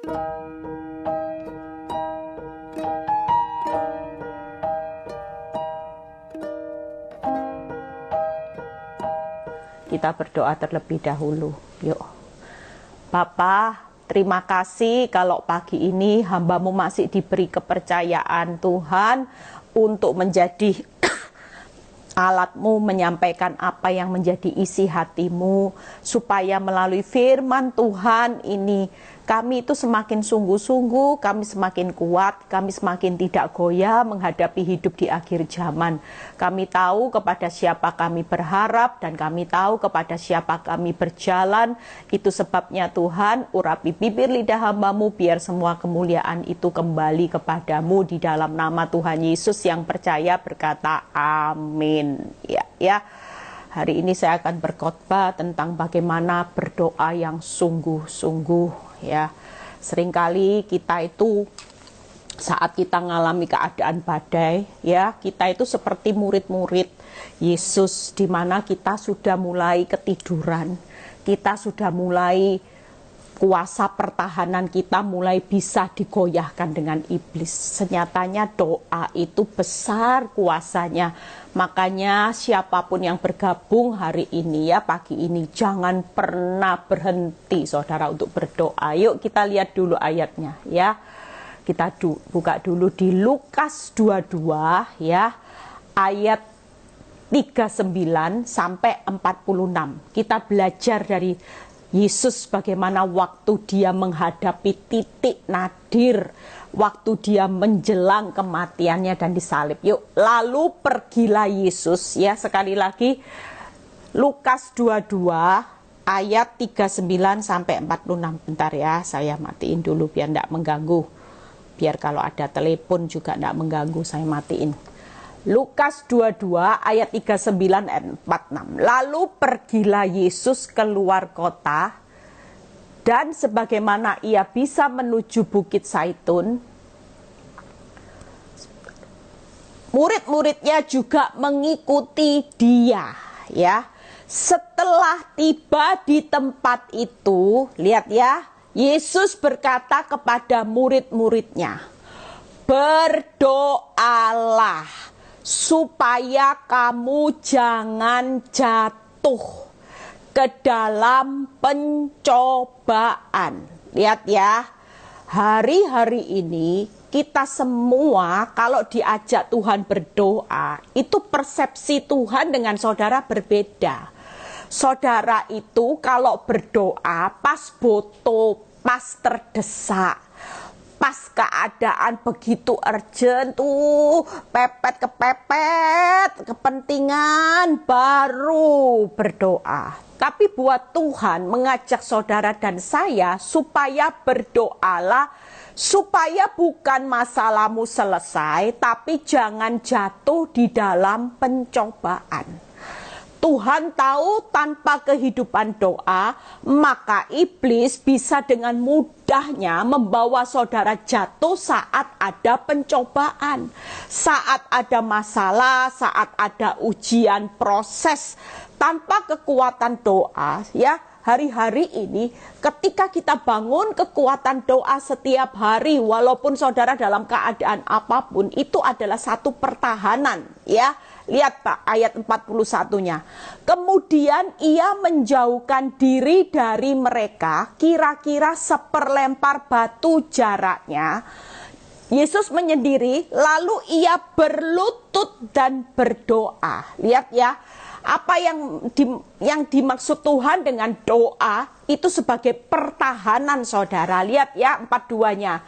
Kita berdoa terlebih dahulu. Yuk. Bapa, terima kasih kalau pagi ini hamba-Mu masih diberi kepercayaan Tuhan untuk menjadi alat-Mu menyampaikan apa yang menjadi isi hati-Mu, supaya melalui firman Tuhan ini kami itu semakin sungguh-sungguh, kami semakin kuat, kami semakin tidak goyah menghadapi hidup di akhir zaman. Kami tahu kepada siapa kami berharap dan kami tahu kepada siapa kami berjalan. Itu sebabnya Tuhan, urapi bibir lidah hamba-Mu biar semua kemuliaan itu kembali kepadamu. Di dalam nama Tuhan Yesus yang percaya berkata amin. Ya. Hari ini saya akan berkhotbah tentang bagaimana berdoa yang sungguh-sungguh. Ya, seringkali kita itu saat kita mengalami keadaan badai, ya, kita itu seperti murid-murid Yesus, di mana kita sudah mulai ketiduran, kita sudah mulai kuasa pertahanan kita mulai bisa digoyahkan dengan iblis. Senyatanya doa itu besar kuasanya. Makanya siapapun yang bergabung hari ini, ya, pagi ini, jangan pernah berhenti saudara untuk berdoa. Yuk kita lihat dulu ayatnya, ya. Kita buka dulu di Lukas 22, ya, ayat 39 sampai 46. Kita belajar dari Yesus bagaimana waktu dia menghadapi titik nadir, waktu dia menjelang kematiannya dan disalib. Yuk, lalu pergilah Yesus, ya, sekali lagi Lukas 22 ayat 39 sampai 46. Bentar ya, saya matiin dulu biar tidak mengganggu. Biar kalau ada telepon juga tidak mengganggu, saya matiin. Lukas 22 ayat 39 dan 46. Lalu pergilah Yesus keluar kota, dan sebagaimana ia bisa menuju Bukit Zaitun, murid-muridnya juga mengikuti dia, ya. Setelah tiba di tempat itu, lihat ya, Yesus berkata kepada murid-muridnya, berdoalah supaya kamu jangan jatuh ke dalam pencobaan. Lihat ya, hari-hari ini kita semua kalau diajak Tuhan berdoa, itu persepsi Tuhan dengan saudara berbeda. Saudara itu kalau berdoa pas butuh, pas terdesak, pas keadaan begitu urgent tuh, kepepet kepentingan, baru berdoa. Tapi buat Tuhan mengajak saudara dan saya supaya berdoalah, supaya bukan masalahmu selesai, tapi jangan jatuh di dalam pencobaan. Tuhan tahu tanpa kehidupan doa, maka iblis bisa dengan mudahnya membawa saudara jatuh saat ada pencobaan, saat ada masalah, saat ada ujian, proses. Tanpa kekuatan doa, ya, hari-hari ini ketika kita bangun kekuatan doa setiap hari, walaupun saudara dalam keadaan apapun, itu adalah satu pertahanan, ya. Lihat Pak, ayat 41-nya. Kemudian ia menjauhkan diri dari mereka, kira-kira seperlempar batu jaraknya. Yesus menyendiri, lalu ia berlutut dan berdoa. Lihat ya, apa yang dimaksud Tuhan dengan doa itu sebagai pertahanan saudara. Lihat ya, 42-nya.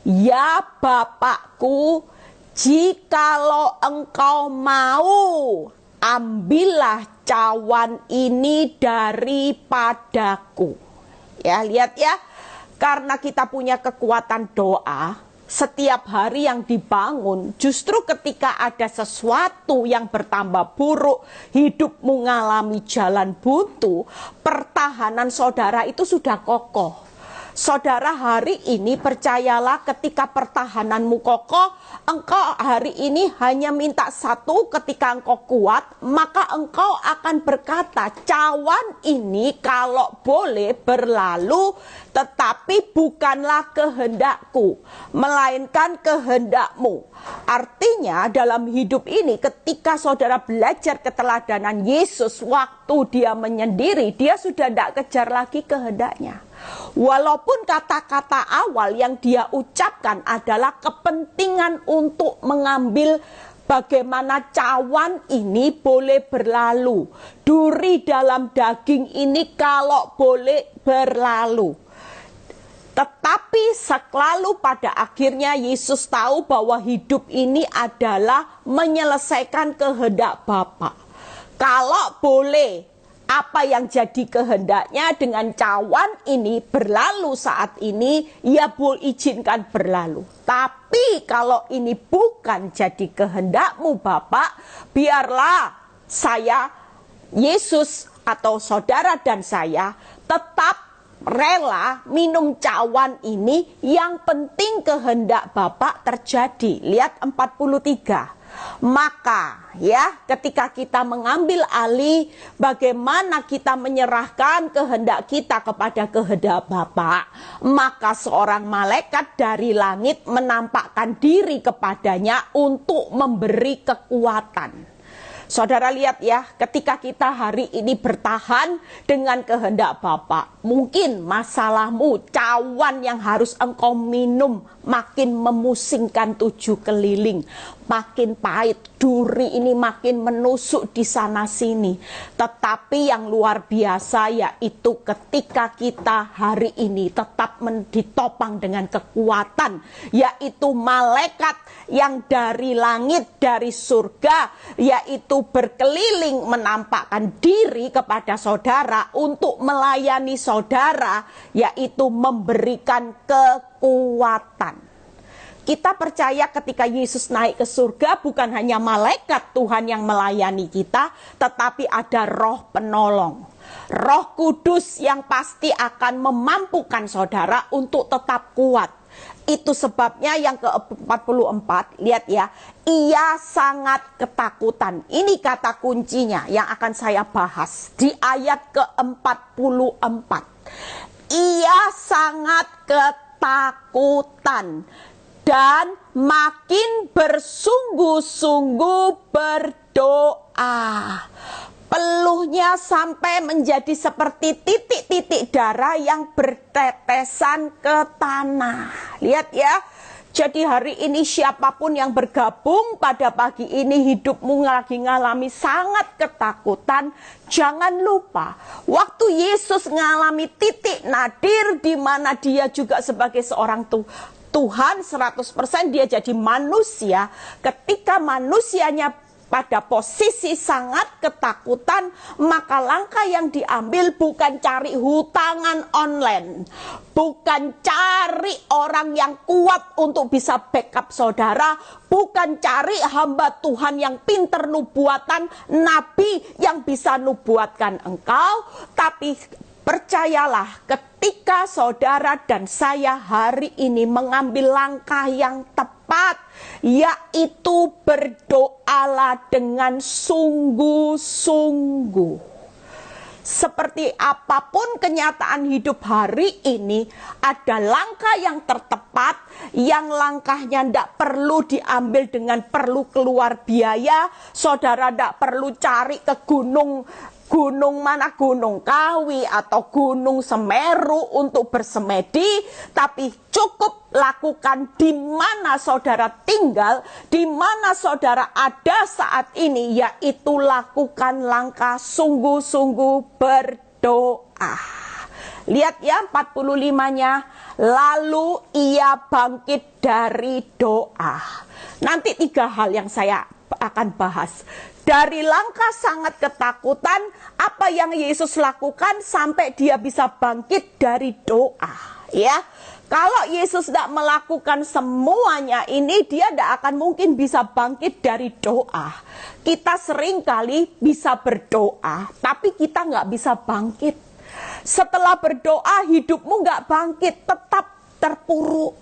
Ya Bapakku, jikalau engkau mau, ambillah cawan ini daripadaku. Ya, lihat ya, karena kita punya kekuatan doa, setiap hari yang dibangun, justru ketika ada sesuatu yang bertambah buruk, hidupmu mengalami jalan buntu, pertahanan saudara itu sudah kokoh. Saudara, hari ini percayalah, ketika pertahananmu kokoh, engkau hari ini hanya minta satu, ketika engkau kuat, maka engkau akan berkata, cawan ini kalau boleh berlalu, tetapi bukanlah kehendakku, melainkan kehendakmu. Artinya dalam hidup ini, ketika saudara belajar keteladanan Yesus, waktu dia menyendiri, dia sudah tidak kejar lagi kehendaknya. Walaupun kata-kata awal yang dia ucapkan adalah kepentingan untuk mengambil bagaimana cawan ini boleh berlalu, duri dalam daging ini kalau boleh berlalu. Tetapi selalu pada akhirnya Yesus tahu bahwa hidup ini adalah menyelesaikan kehendak Bapa. Kalau boleh apa yang jadi kehendaknya dengan cawan ini berlalu saat ini, ya izinkan berlalu. Tapi kalau ini bukan jadi kehendakmu Bapak, biarlah saya, Yesus atau saudara dan saya tetap rela minum cawan ini, yang penting kehendak Bapak terjadi. Lihat 43. Maka ya, ketika kita mengambil alih, bagaimana kita menyerahkan kehendak kita kepada kehendak Bapa, maka seorang malaikat dari langit menampakkan diri kepadanya untuk memberi kekuatan. Saudara lihat ya, ketika kita hari ini bertahan dengan kehendak Bapa, mungkin masalahmu, cawan yang harus engkau minum makin memusingkan 7 keliling, makin pahit, duri ini makin menusuk di sana sini. Tetapi yang luar biasa yaitu ketika kita hari ini tetap ditopang dengan kekuatan, yaitu malaikat yang dari langit, dari surga, yaitu berkeliling menampakkan diri kepada saudara untuk melayani saudara, yaitu memberikan kekuatan. Kita percaya ketika Yesus naik ke surga, bukan hanya malaikat Tuhan yang melayani kita, tetapi ada Roh penolong, Roh Kudus yang pasti akan memampukan saudara untuk tetap kuat. Itu sebabnya yang ke-44, lihat ya, ia sangat ketakutan. Ini kata kuncinya yang akan saya bahas di ayat ke-44. Ia sangat ketakutan dan makin bersungguh-sungguh berdoa. Peluhnya sampai menjadi seperti titik-titik darah yang bertetesan ke tanah. Lihat ya, jadi hari ini siapapun yang bergabung pada pagi ini, hidupmu lagi ngalami sangat ketakutan, jangan lupa waktu Yesus ngalami titik nadir di mana dia juga sebagai seorang Tuhan 100%, dia jadi manusia. Ketika manusianya pada posisi sangat ketakutan, maka langkah yang diambil bukan cari hutangan online, bukan cari orang yang kuat untuk bisa backup saudara, bukan cari hamba Tuhan yang pinter nubuatan, nabi yang bisa nubuatkan engkau, tapi percayalah, ketika saudara dan saya hari ini mengambil langkah yang tepat, yaitu berdoalah dengan sungguh-sungguh. Seperti apapun kenyataan hidup hari ini, ada langkah yang tertepat, yang langkahnya tidak perlu diambil dengan perlu keluar biaya. Saudara tidak perlu cari ke gunung mana, Gunung Kawi atau Gunung Semeru untuk bersemedi, tapi cukup lakukan di mana saudara tinggal, di mana saudara ada saat ini, yaitu lakukan langkah sungguh-sungguh berdoa. Lihat ya 45-nya, lalu ia bangkit dari doa. Nanti 3 hal yang saya akan bahas. Dari langkah sangat ketakutan, apa yang Yesus lakukan sampai dia bisa bangkit dari doa. Ya, kalau Yesus tidak melakukan semuanya ini, dia tidak akan mungkin bisa bangkit dari doa. Kita seringkali bisa berdoa, tapi kita nggak bisa bangkit. Setelah berdoa hidupmu gak bangkit, tetap terpuruk.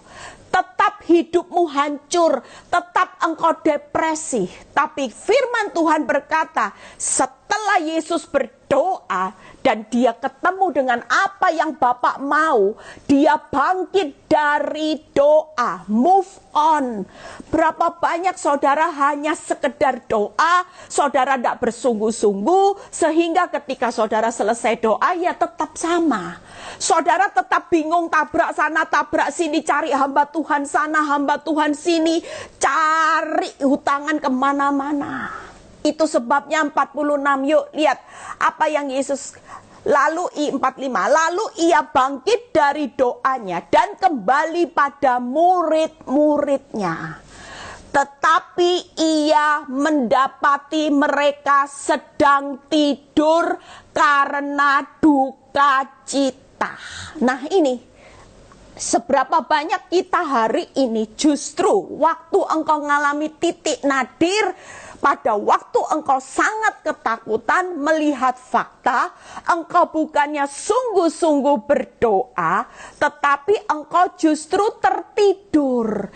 Tetap hidupmu hancur, tetap engkau depresi. Tapi firman Tuhan berkata, setelah Yesus berdoa dan dia ketemu dengan apa yang Bapa mau, dia bangkit dari doa, move on. Berapa banyak saudara hanya sekedar doa, saudara tidak bersungguh-sungguh, sehingga ketika saudara selesai doa, ya tetap sama. Saudara tetap bingung, tabrak sana, tabrak sini, cari hamba Tuhan sana, hamba Tuhan sini, cari hutangan kemana-mana. Itu sebabnya 46, yuk lihat apa yang Yesus, lalu I45, lalu ia bangkit dari doanya dan kembali pada murid-muridnya. Tetapi ia mendapati mereka sedang tidur karena duka cita. Nah ini, seberapa banyak kita hari ini justru waktu engkau mengalami titik nadir, pada waktu engkau sangat ketakutan melihat fakta, engkau bukannya sungguh-sungguh berdoa, tetapi engkau justru tertidur.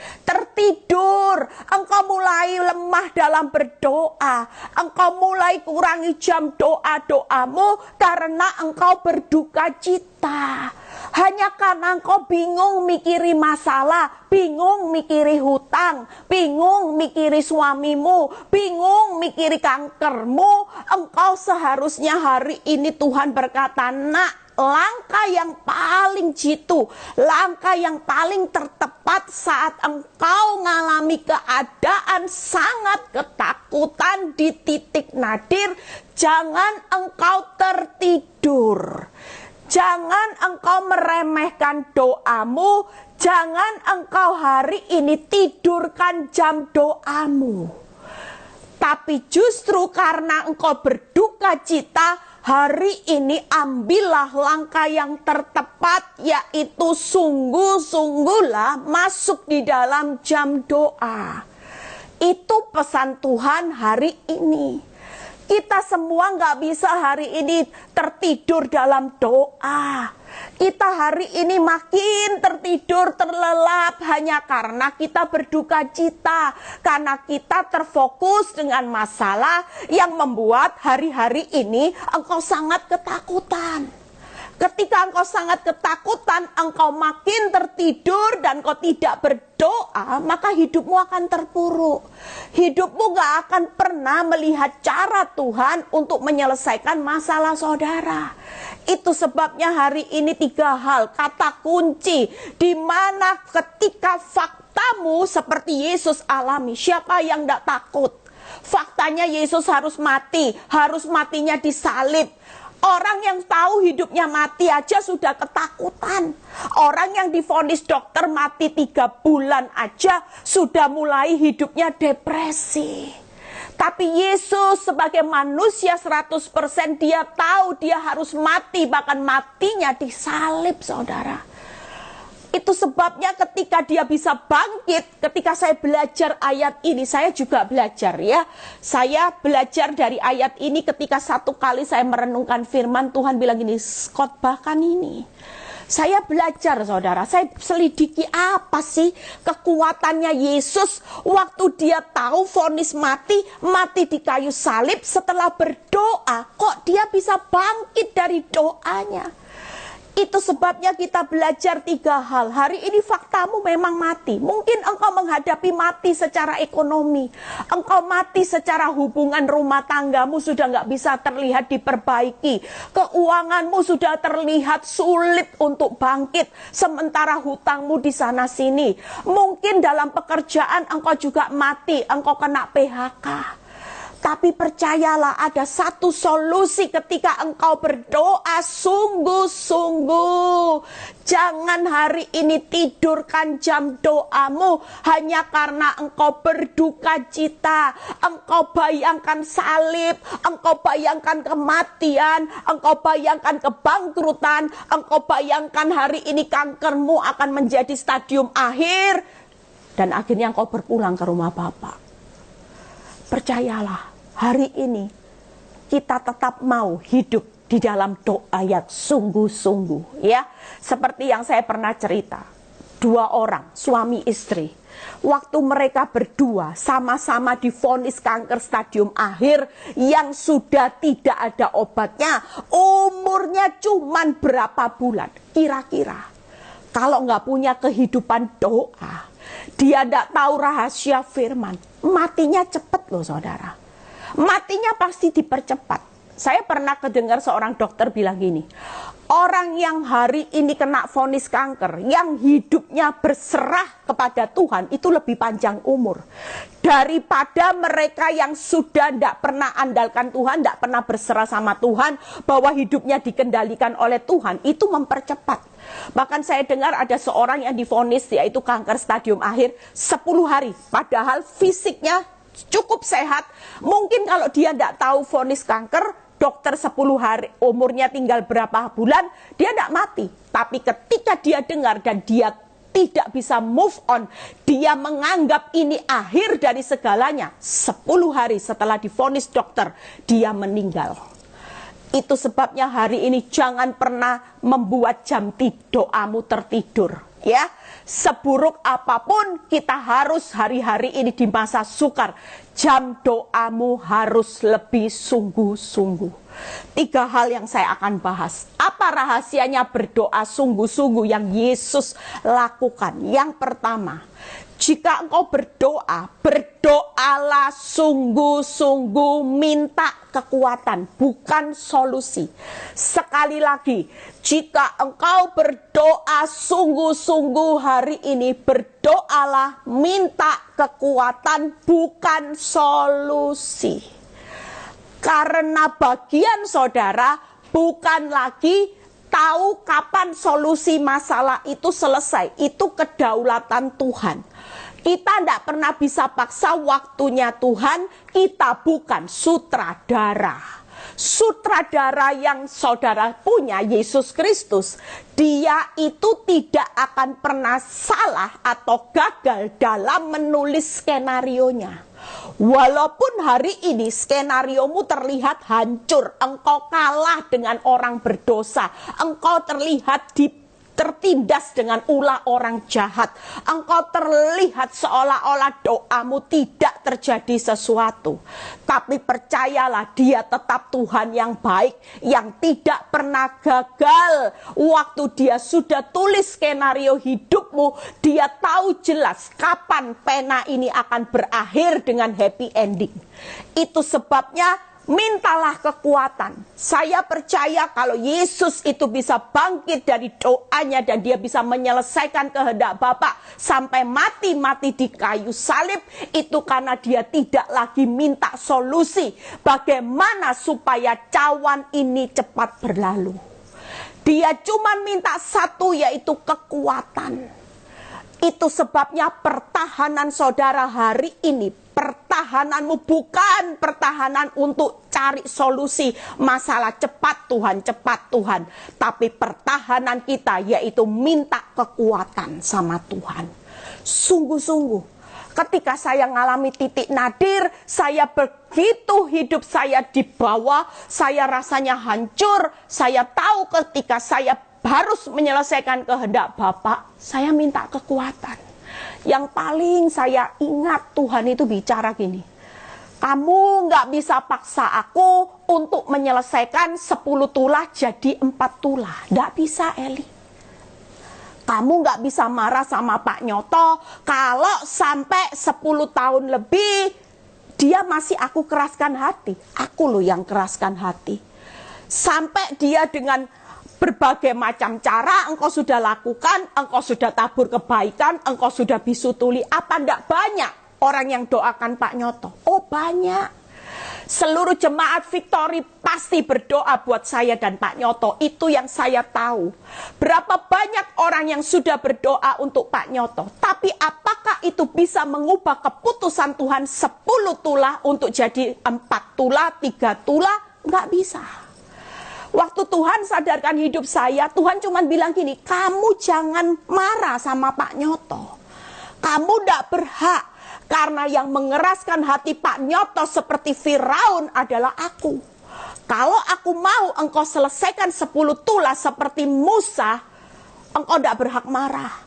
Engkau mulai lemah dalam berdoa, engkau mulai kurangi jam doa-doamu karena engkau berduka cita. Hanya karena engkau bingung mikiri masalah, bingung mikiri hutang, bingung mikiri suamimu, bingung mikiri kankermu, engkau seharusnya hari ini Tuhan berkata, nak, langkah yang paling jitu, langkah yang paling tertepat saat engkau mengalami keadaan sangat ketakutan di titik nadir, jangan engkau tertidur. Jangan engkau meremehkan doamu, jangan engkau hari ini tidurkan jam doamu. Tapi justru karena engkau berduka cita, hari ini ambillah langkah yang tertepat, yaitu sungguh-sungguhlah masuk di dalam jam doa. Itu pesan Tuhan hari ini. Kita semua nggak bisa hari ini tertidur dalam doa. Kita hari ini makin tertidur, terlelap hanya karena kita berduka cita. Karena kita terfokus dengan masalah yang membuat hari-hari ini engkau sangat ketakutan. Ketika engkau sangat ketakutan, engkau makin tertidur dan engkau tidak berdoa, maka hidupmu akan terpuruk. Hidupmu gak akan pernah melihat cara Tuhan untuk menyelesaikan masalah saudara. Itu sebabnya hari ini 3 hal, kata kunci, di mana ketika faktamu seperti Yesus alami, siapa yang gak takut? Faktanya Yesus harus mati, harus matinya disalib. Orang yang tahu hidupnya mati aja sudah ketakutan. Orang yang divonis dokter mati 3 bulan aja sudah mulai hidupnya depresi. Tapi Yesus sebagai manusia 100% dia tahu dia harus mati, bahkan matinya disalib, saudara. Itu sebabnya ketika dia bisa bangkit, ketika saya belajar ayat ini, saya juga belajar ya. Saya belajar dari ayat ini ketika satu kali saya merenungkan firman Tuhan bilang gini, khotbahkan ini. Saya belajar saudara, saya selidiki apa sih kekuatannya Yesus waktu dia tahu vonis mati, mati di kayu salib, setelah berdoa, kok dia bisa bangkit dari doanya. Itu sebabnya kita belajar 3 hal. Hari ini faktamu memang mati. Mungkin engkau menghadapi mati secara ekonomi. Engkau mati secara hubungan rumah tanggamu sudah nggak bisa terlihat diperbaiki. Keuanganmu sudah terlihat sulit untuk bangkit. Sementara hutangmu di sana sini. Mungkin dalam pekerjaan engkau juga mati. Engkau kena PHK. Tapi percayalah ada satu solusi ketika engkau berdoa sungguh-sungguh. Jangan hari ini tidurkan jam doamu hanya karena engkau berduka cita. Engkau bayangkan salib, engkau bayangkan kematian, engkau bayangkan kebangkrutan, engkau bayangkan hari ini kankermu akan menjadi stadium akhir. Dan akhirnya engkau berpulang ke rumah Bapa. Percayalah, hari ini kita tetap mau hidup di dalam doa yang sungguh-sungguh, ya. Seperti yang saya pernah cerita, 2 orang suami istri, waktu mereka berdua sama-sama divonis kanker stadium akhir yang sudah tidak ada obatnya, umurnya cuman berapa bulan, kira-kira kalau nggak punya kehidupan doa, dia tidak tahu rahasia firman, matinya cepat loh saudara, matinya pasti dipercepat. Saya pernah kedengar seorang dokter bilang gini, orang yang hari ini kena vonis kanker, yang hidupnya berserah kepada Tuhan, itu lebih panjang umur daripada mereka yang sudah tidak pernah andalkan Tuhan, tidak pernah berserah sama Tuhan, bahwa hidupnya dikendalikan oleh Tuhan, itu mempercepat. Bahkan saya dengar ada seorang yang divonis yaitu kanker stadium akhir 10 hari, padahal fisiknya cukup sehat. Mungkin kalau dia tidak tahu vonis kanker, dokter 10 hari, umurnya tinggal berapa bulan, dia tidak mati. Tapi ketika dia dengar dan dia tidak bisa move on, dia menganggap ini akhir dari segalanya, 10 hari setelah divonis dokter, dia meninggal. Itu sebabnya hari ini jangan pernah membuat jam doamu tertidur, ya. Seburuk apapun, kita harus hari-hari ini di masa sukar, jam doamu harus lebih sungguh-sungguh. 3 hal yang saya akan bahas. Apa rahasianya berdoa sungguh-sungguh yang Yesus lakukan? Yang pertama, jika engkau berdoa, berdoalah sungguh-sungguh, minta kekuatan, bukan solusi. Sekali lagi, jika engkau berdoa sungguh-sungguh hari ini, berdoalah minta kekuatan, bukan solusi. Karena bagian saudara bukan lagi tahu kapan solusi masalah itu selesai. Itu kedaulatan Tuhan. Kita tidak pernah bisa paksa waktunya Tuhan. Kita bukan sutradara. Sutradara yang saudara punya, Yesus Kristus, dia itu tidak akan pernah salah atau gagal dalam menulis skenarionya. Walaupun hari ini skenariomu terlihat hancur, engkau kalah dengan orang berdosa, engkau terlihat tertindas dengan ulah orang jahat, engkau terlihat seolah-olah doamu tidak terjadi sesuatu. Tapi percayalah, dia tetap Tuhan yang baik, yang tidak pernah gagal. Waktu dia sudah tulis skenario hidupmu, dia tahu jelas kapan pena ini akan berakhir dengan happy ending. Itu sebabnya mintalah kekuatan. Saya percaya kalau Yesus itu bisa bangkit dari doanya dan dia bisa menyelesaikan kehendak Bapa sampai mati di kayu salib, itu karena dia tidak lagi minta solusi bagaimana supaya cawan ini cepat berlalu. Dia cuma minta satu, yaitu kekuatan. Itu sebabnya pertahanan saudara hari ini, pertahananmu bukan pertahanan untuk cari solusi masalah cepat Tuhan, tapi pertahanan kita yaitu minta kekuatan sama Tuhan. Sungguh-sungguh, ketika saya mengalami titik nadir, saya begitu hidup saya di bawah, saya rasanya hancur, saya tahu ketika saya harus menyelesaikan kehendak Bapa, saya minta kekuatan. Yang paling saya ingat Tuhan itu bicara gini, kamu nggak bisa paksa aku untuk menyelesaikan 10 tulah jadi 4 tulah. Nggak bisa, Eli. Kamu nggak bisa marah sama Pak Nyoto kalau sampai 10 tahun lebih dia masih aku keraskan hati. Aku loh yang keraskan hati. Sampai dia dengan berbagai macam cara engkau sudah lakukan, engkau sudah tabur kebaikan, engkau sudah bisu tuli. Apa ndak banyak orang yang doakan Pak Nyoto? Oh banyak. Seluruh jemaat Victory pasti berdoa buat saya dan Pak Nyoto. Itu yang saya tahu. Berapa banyak orang yang sudah berdoa untuk Pak Nyoto. Tapi apakah itu bisa mengubah keputusan Tuhan 10 tulah untuk jadi 4 tulah, 3 tulah? Nggak bisa. Waktu Tuhan sadarkan hidup saya, Tuhan cuma bilang gini, kamu jangan marah sama Pak Nyoto. Kamu tidak berhak, karena yang mengeraskan hati Pak Nyoto seperti Firaun adalah aku. Kalau aku mau engkau selesaikan 10 tulah seperti Musa, engkau tidak berhak marah.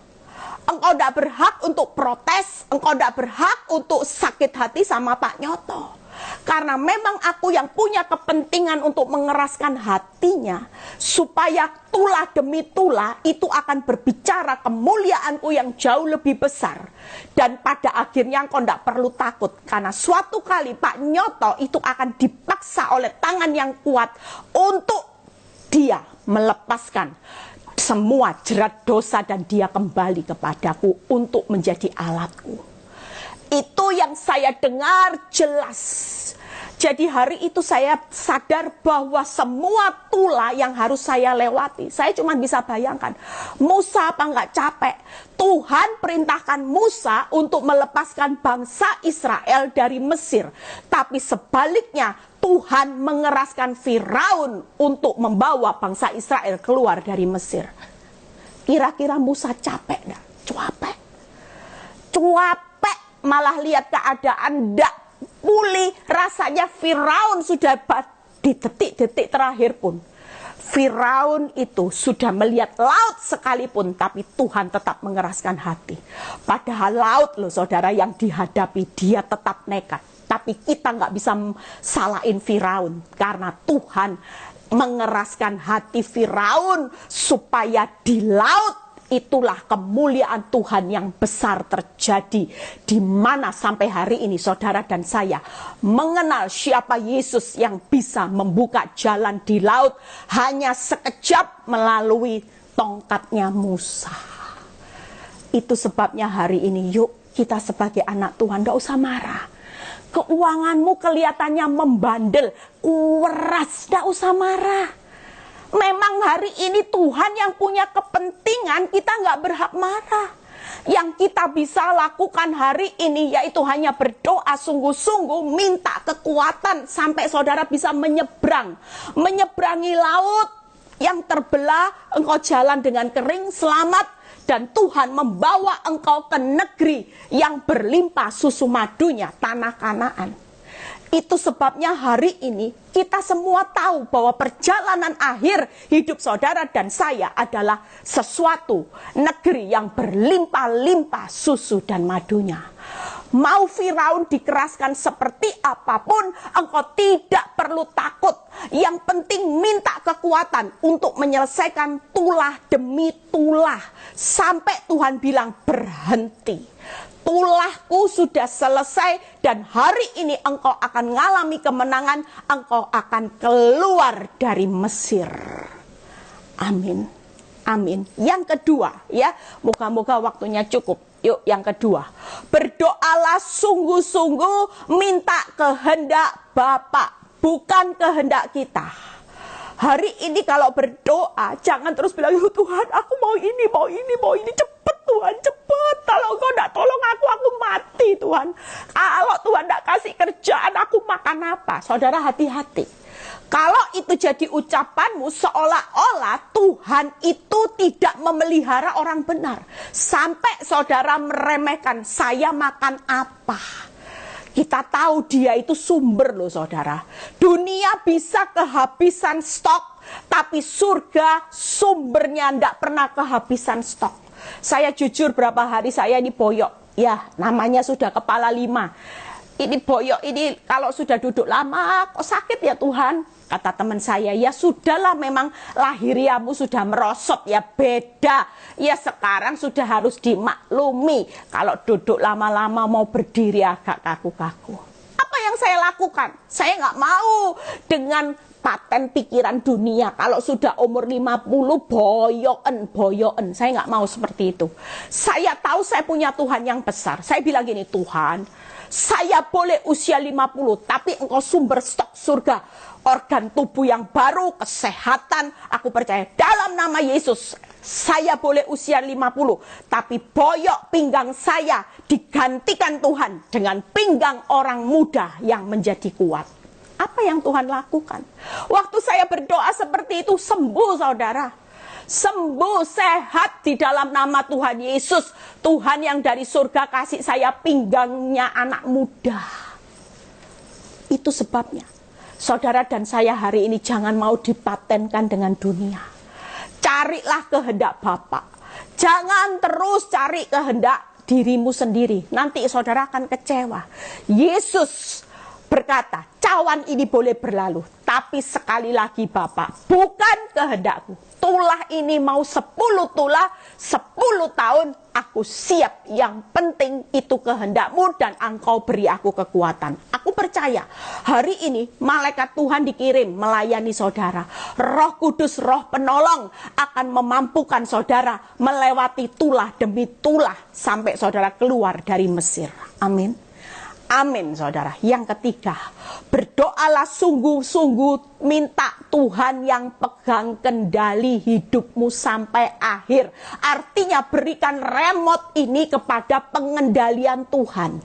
Engkau tidak berhak untuk protes. Engkau tidak berhak untuk sakit hati sama Pak Nyoto. Karena memang aku yang punya kepentingan untuk mengeraskan hatinya, supaya tulah demi tulah itu akan berbicara kemuliaanku yang jauh lebih besar. Dan pada akhirnya engkau tidak perlu takut, karena suatu kali Pak Nyoto itu akan dipaksa oleh tangan yang kuat untuk dia melepaskan semua jerat dosa dan dia kembali kepadaku untuk menjadi alatku. Itu yang saya dengar jelas. Jadi hari itu saya sadar bahwa semua tulah yang harus saya lewati, saya cuma bisa bayangkan, Musa apa nggak capek? Tuhan perintahkan Musa untuk melepaskan bangsa Israel dari Mesir. Tapi sebaliknya, Tuhan mengeraskan Firaun untuk membawa bangsa Israel keluar dari Mesir. Kira-kira Musa capek nggak? Capek. Malah lihat keadaan ndak pulih. Rasanya Firaun sudah di detik-detik terakhir pun. Firaun itu sudah melihat laut sekalipun, tapi Tuhan tetap mengeraskan hati. Padahal laut loh saudara yang dihadapi, dia tetap nekat. Tapi kita nggak bisa salahin Firaun, karena Tuhan mengeraskan hati Firaun supaya di laut itulah kemuliaan Tuhan yang besar terjadi, di mana sampai hari ini saudara dan saya mengenal siapa Yesus yang bisa membuka jalan di laut hanya sekejap melalui tongkatnya Musa. Itu sebabnya hari ini yuk kita sebagai anak Tuhan tidak usah marah. Keuanganmu kelihatannya membandel, kuras, tidak usah marah. Memang hari ini Tuhan yang punya kepentingan, kita nggak berhak marah. Yang kita bisa lakukan hari ini yaitu hanya berdoa sungguh-sungguh, minta kekuatan sampai saudara bisa menyeberangi laut yang terbelah. Engkau jalan dengan kering, selamat. Dan Tuhan membawa engkau ke negeri yang berlimpah susu madunya, tanah Kanaan. Itu sebabnya hari ini kita semua tahu bahwa perjalanan akhir hidup saudara dan saya adalah sesuatu negeri yang berlimpah-limpah susu dan madunya. Mau Firaun dikeraskan seperti apapun, engkau tidak perlu takut. Yang penting minta kekuatan untuk menyelesaikan tulah demi tulah. Sampai Tuhan bilang berhenti. Tulahku sudah selesai dan hari ini engkau akan mengalami kemenangan. Engkau akan keluar dari Mesir. Amin. Amin. Yang kedua ya, moga-moga waktunya cukup. Yuk yang kedua, berdoalah sungguh-sungguh, minta kehendak Bapa, bukan kehendak kita. Hari ini kalau berdoa, jangan terus bilang, Tuhan aku mau ini, cepet Tuhan, cepet. Kalau Engkau tidak tolong aku mati Tuhan. Kalau Tuhan tidak kasih kerjaan, aku makan apa? Saudara hati-hati. Kalau itu jadi ucapanmu, seolah-olah Tuhan itu tidak memelihara orang benar. Sampai saudara meremehkan, saya makan apa? Kita tahu dia itu sumber loh saudara. Dunia bisa kehabisan stok, tapi surga sumbernya tidak pernah kehabisan stok. Saya jujur berapa hari saya ini boyok. Ya namanya sudah kepala 5. Ini boyok ini kalau sudah duduk lama kok sakit ya Tuhan. Kata teman saya, ya sudahlah memang lahiriamu sudah merosot ya beda. Ya sekarang sudah harus dimaklumi. Kalau duduk lama-lama mau berdiri agak kaku-kaku. Apa yang saya lakukan? Saya nggak mau dengan paten pikiran dunia. Kalau sudah umur 50 boyoken. Saya nggak mau seperti itu. Saya tahu saya punya Tuhan yang besar. Saya bilang gini, Tuhan, saya boleh usia 50, tapi engkau sumber stok surga. Organ tubuh yang baru, kesehatan, aku percaya dalam nama Yesus. Saya boleh usia 50, tapi boyok pinggang saya digantikan Tuhan dengan pinggang orang muda yang menjadi kuat. Apa yang Tuhan lakukan? Waktu saya berdoa seperti itu, sembuh saudara. Sembuh, sehat di dalam nama Tuhan Yesus. Tuhan yang dari surga kasih saya pinggangnya anak muda. Itu sebabnya Saudara dan saya hari ini jangan mau dipatenkan dengan dunia. Carilah kehendak Bapa. Jangan terus cari kehendak dirimu sendiri. Nanti saudara akan kecewa. Yesus berkata, cawan ini boleh berlalu. Tapi sekali lagi Bapa, bukan kehendakku. Tulah ini mau 10 tulah, 10 tahun, aku siap. Yang penting itu kehendakmu dan engkau beri aku kekuatan. Aku percaya hari ini malaikat Tuhan dikirim melayani saudara. Roh Kudus, roh penolong akan memampukan saudara melewati tulah demi tulah sampai saudara keluar dari Mesir. Amin. Amin saudara. Yang ketiga, berdoalah sungguh-sungguh, minta Tuhan yang pegang kendali hidupmu sampai akhir. Artinya berikan remote ini kepada pengendalian Tuhan.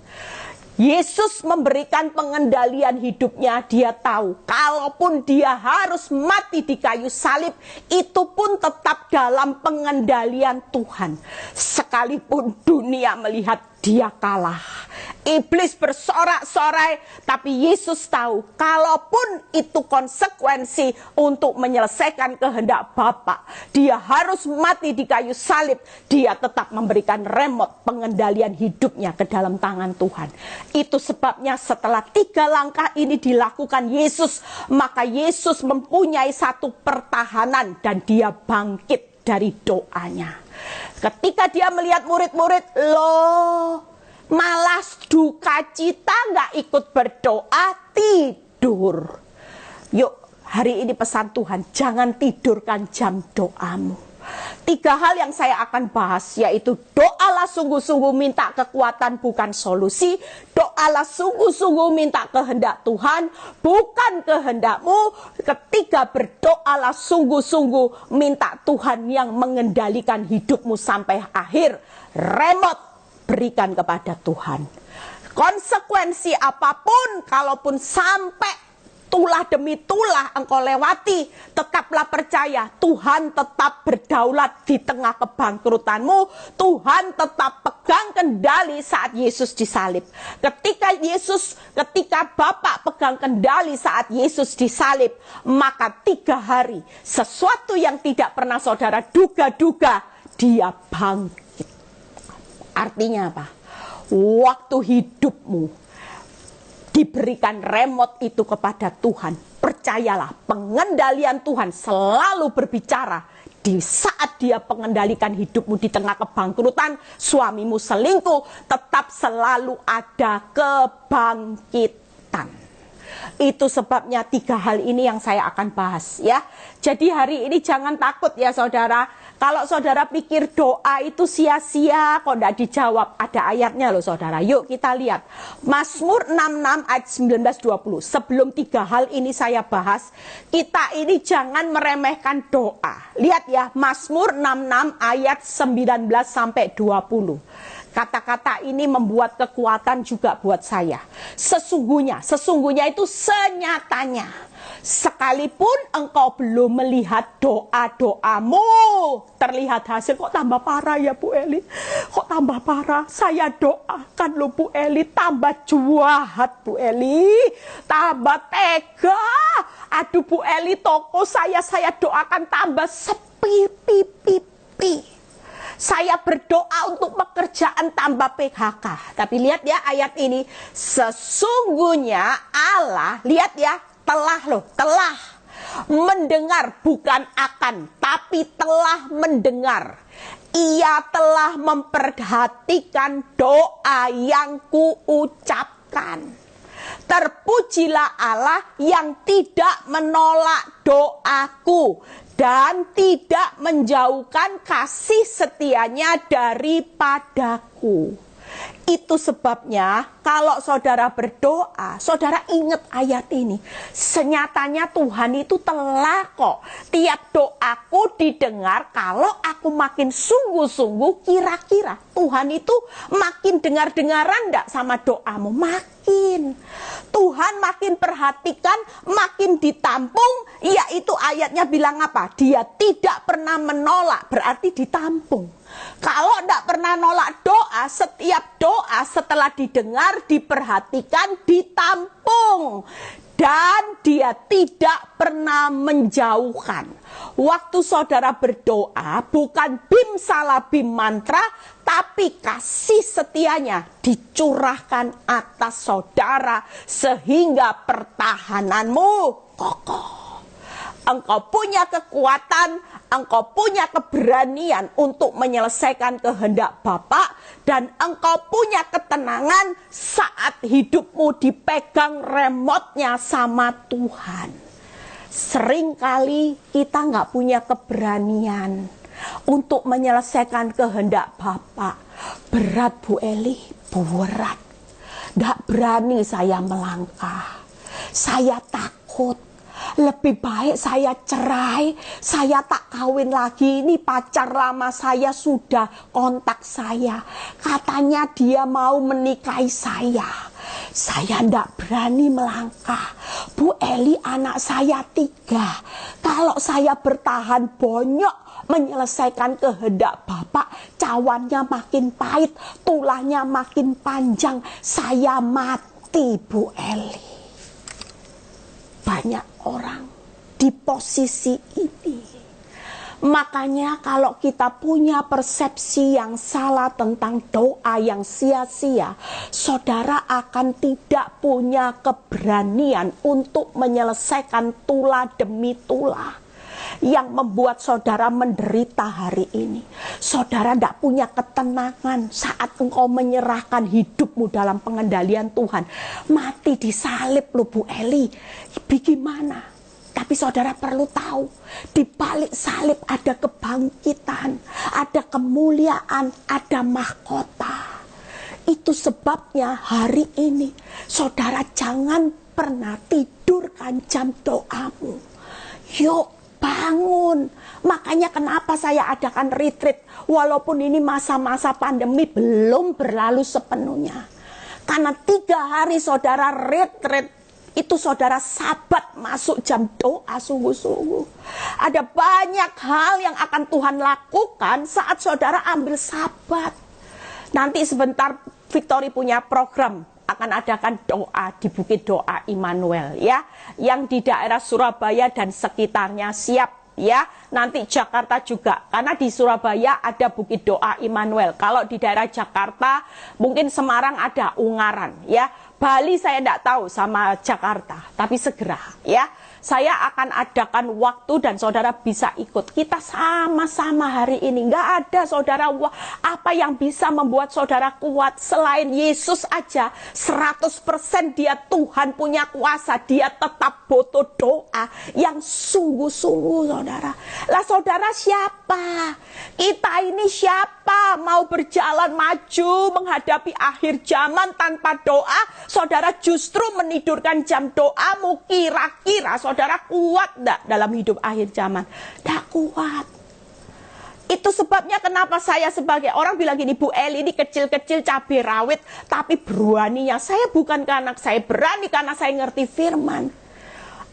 Yesus memberikan pengendalian hidupnya. Dia tahu kalaupun dia harus mati di kayu salib, itu pun tetap dalam pengendalian Tuhan. Sekalipun dunia melihat dia kalah, iblis bersorak-sorai, tapi Yesus tahu kalaupun itu konsekuensi untuk menyelesaikan kehendak Bapa, dia harus mati di kayu salib, dia tetap memberikan remote pengendalian hidupnya ke dalam tangan Tuhan. Itu sebabnya setelah 3 langkah ini dilakukan Yesus, maka Yesus mempunyai satu pertahanan dan dia bangkit dari doanya. Ketika dia melihat murid-murid, loh, malas duka cita, nggak ikut berdoa, tidur. Yuk, hari ini pesan Tuhan, jangan tidurkan jam doamu. 3 hal yang saya akan bahas, yaitu doalah sungguh-sungguh minta kekuatan bukan solusi. Doalah sungguh-sungguh minta kehendak Tuhan bukan kehendakmu. Ketiga, berdoalah sungguh-sungguh minta Tuhan yang mengendalikan hidupmu sampai akhir. Remote berikan kepada Tuhan. Konsekuensi apapun, kalaupun sampai tulah demi tulah engkau lewati, tetaplah percaya Tuhan tetap berdaulat di tengah kebangkrutanmu. Tuhan tetap pegang kendali saat Yesus disalib. Ketika Bapa pegang kendali saat Yesus disalib, maka 3 hari sesuatu yang tidak pernah saudara duga-duga, dia bangkit. Artinya apa? Waktu hidupmu diberikan remote itu kepada Tuhan, percayalah pengendalian Tuhan selalu berbicara. Di saat dia pengendalikan hidupmu di tengah kebangkrutan, suamimu selingkuh, tetap selalu ada kebangkitan. Itu sebabnya 3 hal ini yang saya akan bahas ya. Jadi hari ini jangan takut ya saudara. Kalau saudara pikir doa itu sia-sia, kok tidak dijawab, ada ayatnya loh saudara. Yuk kita lihat Mazmur 66 ayat 19-20. Sebelum 3 hal ini saya bahas, kita ini jangan meremehkan doa. Lihat ya, Mazmur 66 ayat 19-20. Kata-kata ini membuat kekuatan juga buat saya. Sesungguhnya itu senyatanya. Sekalipun engkau belum melihat doa-doamu terlihat hasil. Kok tambah parah ya Bu Eli? Kok tambah parah? Saya doakan loh Bu Eli, tambah jahat Bu Eli, tambah tega. Aduh Bu Eli, toko saya doakan tambah sepi, pipi. Saya berdoa untuk pekerjaan tambah PHK. Tapi lihat ya ayat ini. Sesungguhnya Allah, lihat ya, telah mendengar, bukan akan, tapi telah mendengar. Ia telah memperhatikan doa yang kuucapkan. Terpujilah Allah yang tidak menolak doaku dan tidak menjauhkan kasih setianya daripadaku. Itu sebabnya kalau saudara berdoa, saudara ingat ayat ini. Senyatanya Tuhan itu telah kok. Tiap doaku didengar kalau aku makin sungguh-sungguh, kira-kira Tuhan itu makin dengar-dengaran enggak sama doamu? Makin. Tuhan makin perhatikan, makin ditampung, yaitu ayatnya bilang apa? Dia tidak pernah menolak, berarti ditampung. Kalau tidak pernah nolak doa, setiap doa setelah didengar, diperhatikan, ditampung. dan dia tidak pernah menjauhkan. Waktu saudara berdoa, bukan bim salah bim mantra, tapi kasih setianya dicurahkan atas saudara sehingga pertahananmu kokoh. Engkau punya kekuatan, engkau punya keberanian untuk menyelesaikan kehendak Bapa, dan engkau punya ketenangan saat hidupmu dipegang remote-nya sama Tuhan. Seringkali kita nggak punya keberanian untuk menyelesaikan kehendak Bapa. Berat Bu Eli, berat. Nggak berani saya melangkah. Saya takut. Lebih baik saya cerai, saya tak kawin lagi. Ini pacar lama saya sudah kontak saya. Katanya dia mau menikahi saya. Saya tidak berani melangkah. Bu Eli, anak saya 3. Kalau saya bertahan bonyok menyelesaikan kehendak Bapak, cawannya makin pahit, tulahnya makin panjang. Saya mati, Bu Eli. Banyak orang di posisi ini. Makanya kalau kita punya persepsi yang salah tentang doa yang sia-sia, saudara akan tidak punya keberanian untuk menyelesaikan tulah demi tulah yang membuat saudara menderita hari ini. Saudara tidak punya ketenangan saat engkau menyerahkan hidupmu dalam pengendalian Tuhan. Mati disalib loh Bu Eli. Bagaimana? Tapi saudara perlu tahu, di balik salib ada kebangkitan, ada kemuliaan, ada mahkota. Itu sebabnya hari ini saudara jangan pernah tidurkan jam doamu. Yuk bangun. Makanya kenapa saya adakan retreat walaupun ini masa-masa pandemi belum berlalu sepenuhnya. Karena 3 hari saudara retreat, itu saudara sabat masuk jam doa sungguh-sungguh. Ada banyak hal yang akan Tuhan lakukan saat saudara ambil sabat. Nanti sebentar Victory punya program akan adakan doa di Bukit Doa Immanuel ya, yang di daerah Surabaya dan sekitarnya siap ya. Nanti Jakarta juga, karena di Surabaya ada Bukit Doa Immanuel. Kalau di daerah Jakarta mungkin Semarang ada Ungaran ya. Bali saya tidak tahu sama Jakarta, tapi segera ya. Saya akan adakan waktu dan saudara bisa ikut. Kita sama-sama hari ini. Nggak ada saudara apa yang bisa membuat saudara kuat selain Yesus aja. 100% dia Tuhan punya kuasa. Dia tetap butuh doa yang sungguh-sungguh saudara. Lah saudara siapa? Kita ini siapa? Mau berjalan maju menghadapi akhir zaman tanpa doa? Saudara justru menidurkan jam doamu. Kira-kira saudara kuat enggak dalam hidup akhir zaman? Tidak kuat. Itu sebabnya kenapa saya sebagai orang bilang gini, Bu Eli ini kecil-kecil cabai rawit, tapi beraninya saya bukan karena saya berani, karena saya ngerti firman.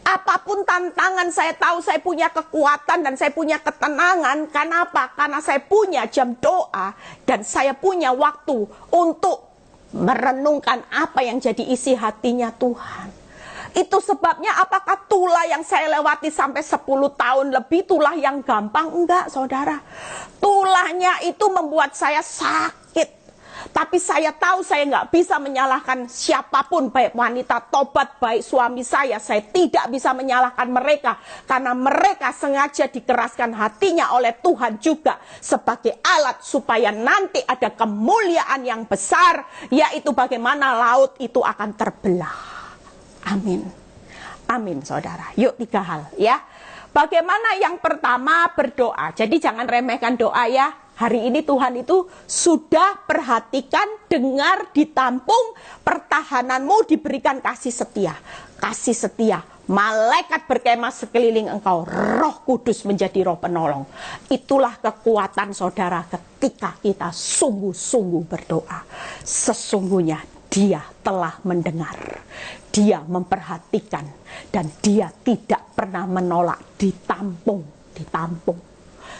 Apapun tantangan saya tahu saya punya kekuatan dan saya punya ketenangan. Kenapa? Karena saya punya jam doa dan saya punya waktu untuk merenungkan apa yang jadi isi hatinya Tuhan. Itu sebabnya apakah tulah yang saya lewati sampai 10 tahun lebih tulah yang gampang? Enggak saudara. Tulahnya itu membuat saya sakit. Tapi saya tahu saya nggak bisa menyalahkan siapapun, baik wanita tobat, baik suami saya tidak bisa menyalahkan mereka. Karena mereka sengaja dikeraskan hatinya oleh Tuhan juga sebagai alat supaya nanti ada kemuliaan yang besar, yaitu bagaimana laut itu akan terbelah. Amin. Amin saudara. Yuk 3 hal ya. Bagaimana? Yang pertama berdoa. Jadi jangan remehkan doa ya. Hari ini Tuhan itu sudah perhatikan, dengar, ditampung, pertahananmu diberikan kasih setia. Kasih setia. Malaikat berkemah sekeliling engkau. Roh Kudus menjadi roh penolong. Itulah kekuatan saudara ketika kita sungguh-sungguh berdoa. Sesungguhnya Dia telah mendengar, Dia memperhatikan, dan Dia tidak pernah menolak. Ditampung, ditampung.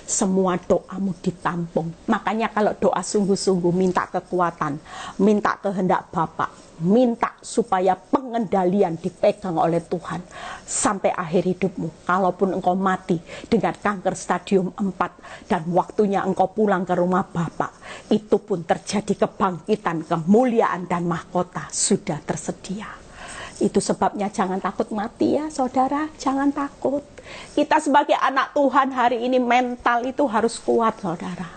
semua doamu ditampung. Makanya kalau doa sungguh-sungguh, minta kekuatan, minta kehendak Bapa, minta supaya pengendalian dipegang oleh Tuhan sampai akhir hidupmu. Kalaupun engkau mati dengan kanker stadium 4 dan waktunya engkau pulang ke rumah Bapa, itu pun terjadi kebangkitan, kemuliaan dan mahkota sudah tersedia. Itu sebabnya jangan takut mati ya saudara, jangan takut. Kita sebagai anak Tuhan hari ini mental itu harus kuat saudara.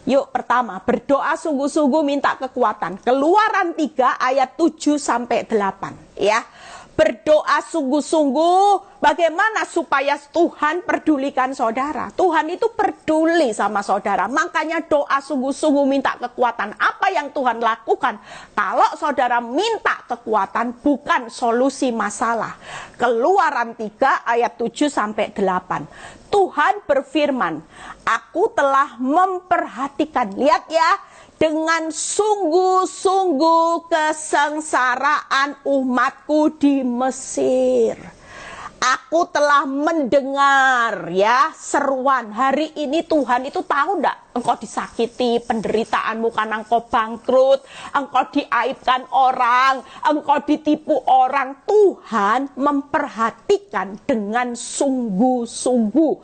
Yuk pertama, berdoa sungguh-sungguh minta kekuatan. Keluaran 3 ayat 7 sampai 8 ya. Berdoa sungguh-sungguh, bagaimana supaya Tuhan pedulikan saudara. Tuhan itu peduli sama saudara. Makanya doa sungguh-sungguh minta kekuatan. Apa yang Tuhan lakukan? Kalau saudara minta kekuatan, bukan solusi masalah. Keluaran 3 ayat 7 sampai 8. Tuhan berfirman, aku telah memperhatikan. Lihat ya. Dengan sungguh-sungguh kesengsaraan umatku di Mesir. Aku telah mendengar ya seruan. Hari ini Tuhan itu tahu enggak? Engkau disakiti, penderitaanmu karena engkau bangkrut, engkau diaibkan orang, engkau ditipu orang. Tuhan memperhatikan dengan sungguh-sungguh.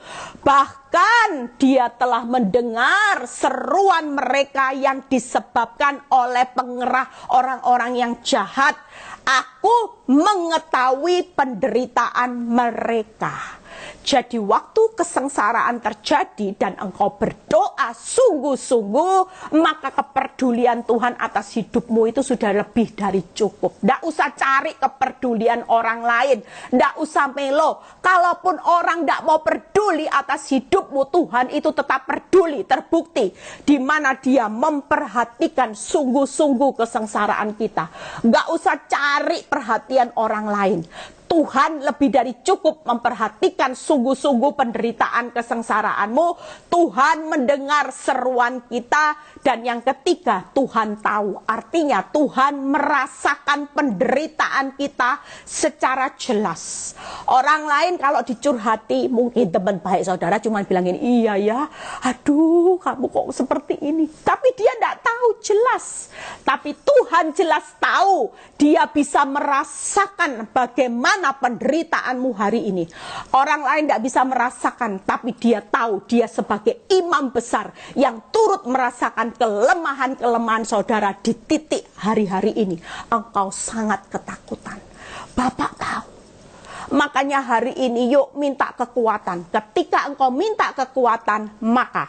Bahkan dia telah mendengar seruan mereka yang disebabkan oleh pengerah orang-orang yang jahat. Aku mengetahui penderitaan mereka. Jadi waktu kesengsaraan terjadi dan engkau berdoa sungguh-sungguh, maka kepedulian Tuhan atas hidupmu itu sudah lebih dari cukup. Nggak usah cari kepedulian orang lain, nggak usah melo. Kalaupun orang nggak mau peduli atas hidupmu, Tuhan itu tetap peduli. Terbukti di mana dia memperhatikan sungguh-sungguh kesengsaraan kita. Nggak usah cari perhatian orang lain. Tuhan lebih dari cukup memperhatikan sungguh-sungguh penderitaan kesengsaraanmu. Tuhan mendengar seruan kita. Dan yang ketiga, Tuhan tahu. Artinya Tuhan merasakan penderitaan kita secara jelas. Orang lain kalau dicurhati, mungkin teman baik saudara cuma bilangin, iya ya, aduh kamu kok seperti ini. Tapi dia tidak tahu jelas. Tapi Tuhan jelas tahu. Dia bisa merasakan bagaimana penderitaanmu hari ini. Orang lain tidak bisa merasakan, tapi dia tahu. Dia sebagai imam besar yang turut merasakan kelemahan-kelemahan saudara di titik hari-hari ini. Engkau sangat ketakutan. Bapak tahu. Makanya hari ini yuk minta kekuatan. Ketika engkau minta kekuatan, maka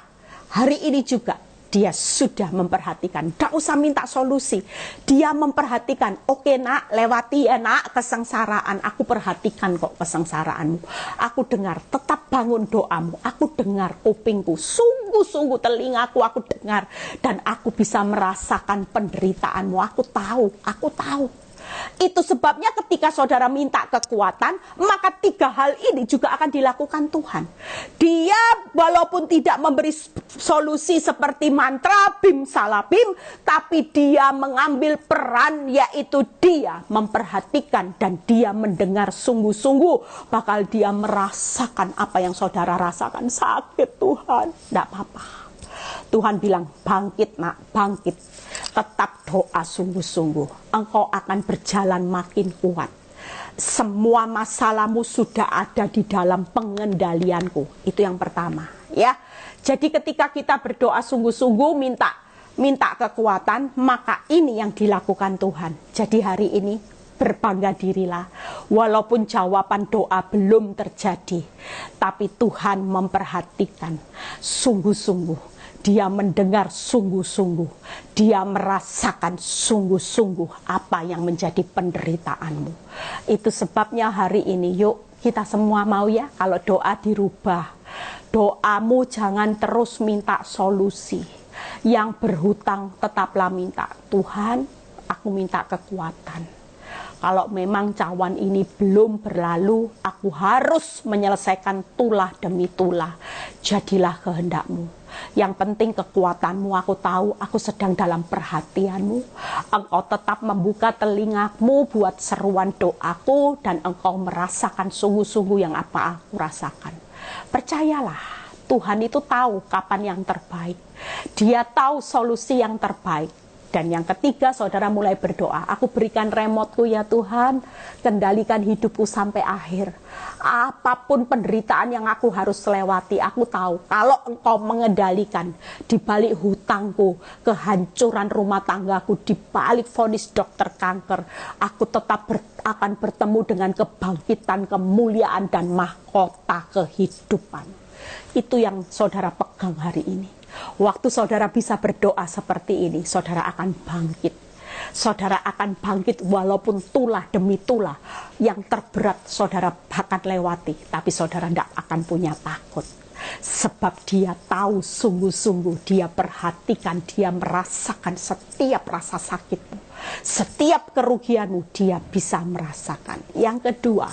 hari ini juga dia sudah memperhatikan. Tidak usah minta solusi. Dia memperhatikan. Oke nak, lewati ya nak kesengsaraan. Aku perhatikan kok kesengsaraanmu. Aku dengar. Tetap bangun doamu. Aku dengar kupingku. Sungguh-sungguh telingaku aku dengar. Dan aku bisa merasakan penderitaanmu. Aku tahu. Aku tahu. Itu sebabnya ketika saudara minta kekuatan, maka 3 hal ini juga akan dilakukan Tuhan. Dia walaupun tidak memberi solusi seperti mantra bim salabim, tapi dia mengambil peran, yaitu dia memperhatikan dan dia mendengar sungguh-sungguh. Bakal dia merasakan apa yang saudara rasakan. Sakit Tuhan, tidak apa-apa. Tuhan bilang, bangkit nak, bangkit. Tetap doa sungguh-sungguh. Engkau akan berjalan makin kuat. Semua masalahmu sudah ada di dalam pengendalianku. Itu yang pertama, ya. Jadi ketika kita berdoa sungguh-sungguh minta kekuatan, maka ini yang dilakukan Tuhan. Jadi hari ini berbangga dirilah. Walaupun jawaban doa belum terjadi, tapi Tuhan memperhatikan sungguh-sungguh. Dia mendengar sungguh-sungguh. Dia merasakan sungguh-sungguh apa yang menjadi penderitaanmu. Itu sebabnya hari ini yuk kita semua mau ya kalau doa dirubah. Doamu jangan terus minta solusi. Yang berhutang tetaplah minta. Tuhan, aku minta kekuatan. Kalau memang cawan ini belum berlalu, aku harus menyelesaikan tulah demi tulah. Jadilah kehendakmu. Yang penting kekuatanmu, aku tahu aku sedang dalam perhatianmu. Engkau tetap membuka telingamu buat seruan doaku dan engkau merasakan sungguh-sungguh yang apa aku rasakan. Percayalah, Tuhan itu tahu kapan yang terbaik. Dia tahu solusi yang terbaik. Dan yang ketiga, saudara mulai berdoa. Aku berikan remoteku ya Tuhan, kendalikan hidupku sampai akhir. Apapun penderitaan yang aku harus lewati, aku tahu kalau Engkau mengendalikan di balik hutangku, kehancuran rumah tanggaku, di balik vonis dokter kanker, aku tetap akan bertemu dengan kebangkitan, kemuliaan, dan mahkota kehidupan. Itu yang saudara pegang hari ini. Waktu saudara bisa berdoa seperti ini, saudara akan bangkit. Saudara akan bangkit walaupun tulah demi tulah yang terberat saudara akan lewati. Tapi saudara tidak akan punya takut. Sebab dia tahu sungguh-sungguh, dia perhatikan, dia merasakan setiap rasa sakitmu. Setiap kerugianmu dia bisa merasakan. Yang kedua,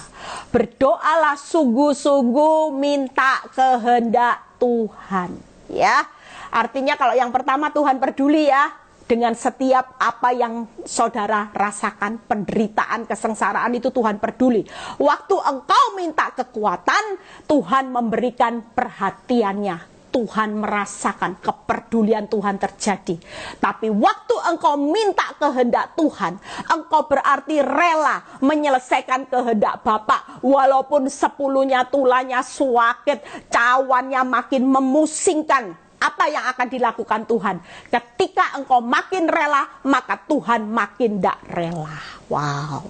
berdoalah sungguh-sungguh minta kehendak Tuhan. Ya. Artinya kalau yang pertama Tuhan peduli ya dengan setiap apa yang saudara rasakan, penderitaan, kesengsaraan itu Tuhan peduli. Waktu engkau minta kekuatan, Tuhan memberikan perhatiannya. Tuhan merasakan kepedulian Tuhan terjadi. Tapi waktu engkau minta kehendak Tuhan, engkau berarti rela menyelesaikan kehendak Bapa. Walaupun 10-nya tulanya sakit, cawannya makin memusingkan. Apa yang akan dilakukan Tuhan? Ketika engkau makin rela, maka Tuhan makin tidak rela. Wow.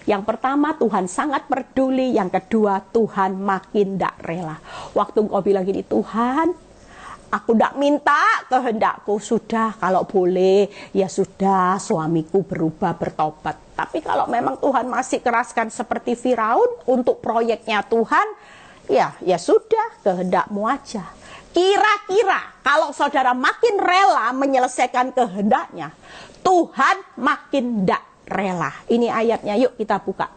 Yang pertama, Tuhan sangat peduli. Yang kedua, Tuhan makin tidak rela. Waktu engkau bilang gini, Tuhan, aku tidak minta kehendakku. Sudah, kalau boleh, ya sudah, suamiku berubah, bertobat. Tapi kalau memang Tuhan masih keraskan seperti Firaun untuk proyeknya Tuhan, ya sudah, kehendakmu aja. Kira-kira kalau saudara makin rela menyelesaikan kehendaknya, Tuhan makin tidak rela. Ini ayatnya, yuk kita buka.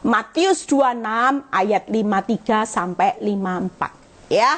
Matius 26 ayat 53 sampai 54. Ya.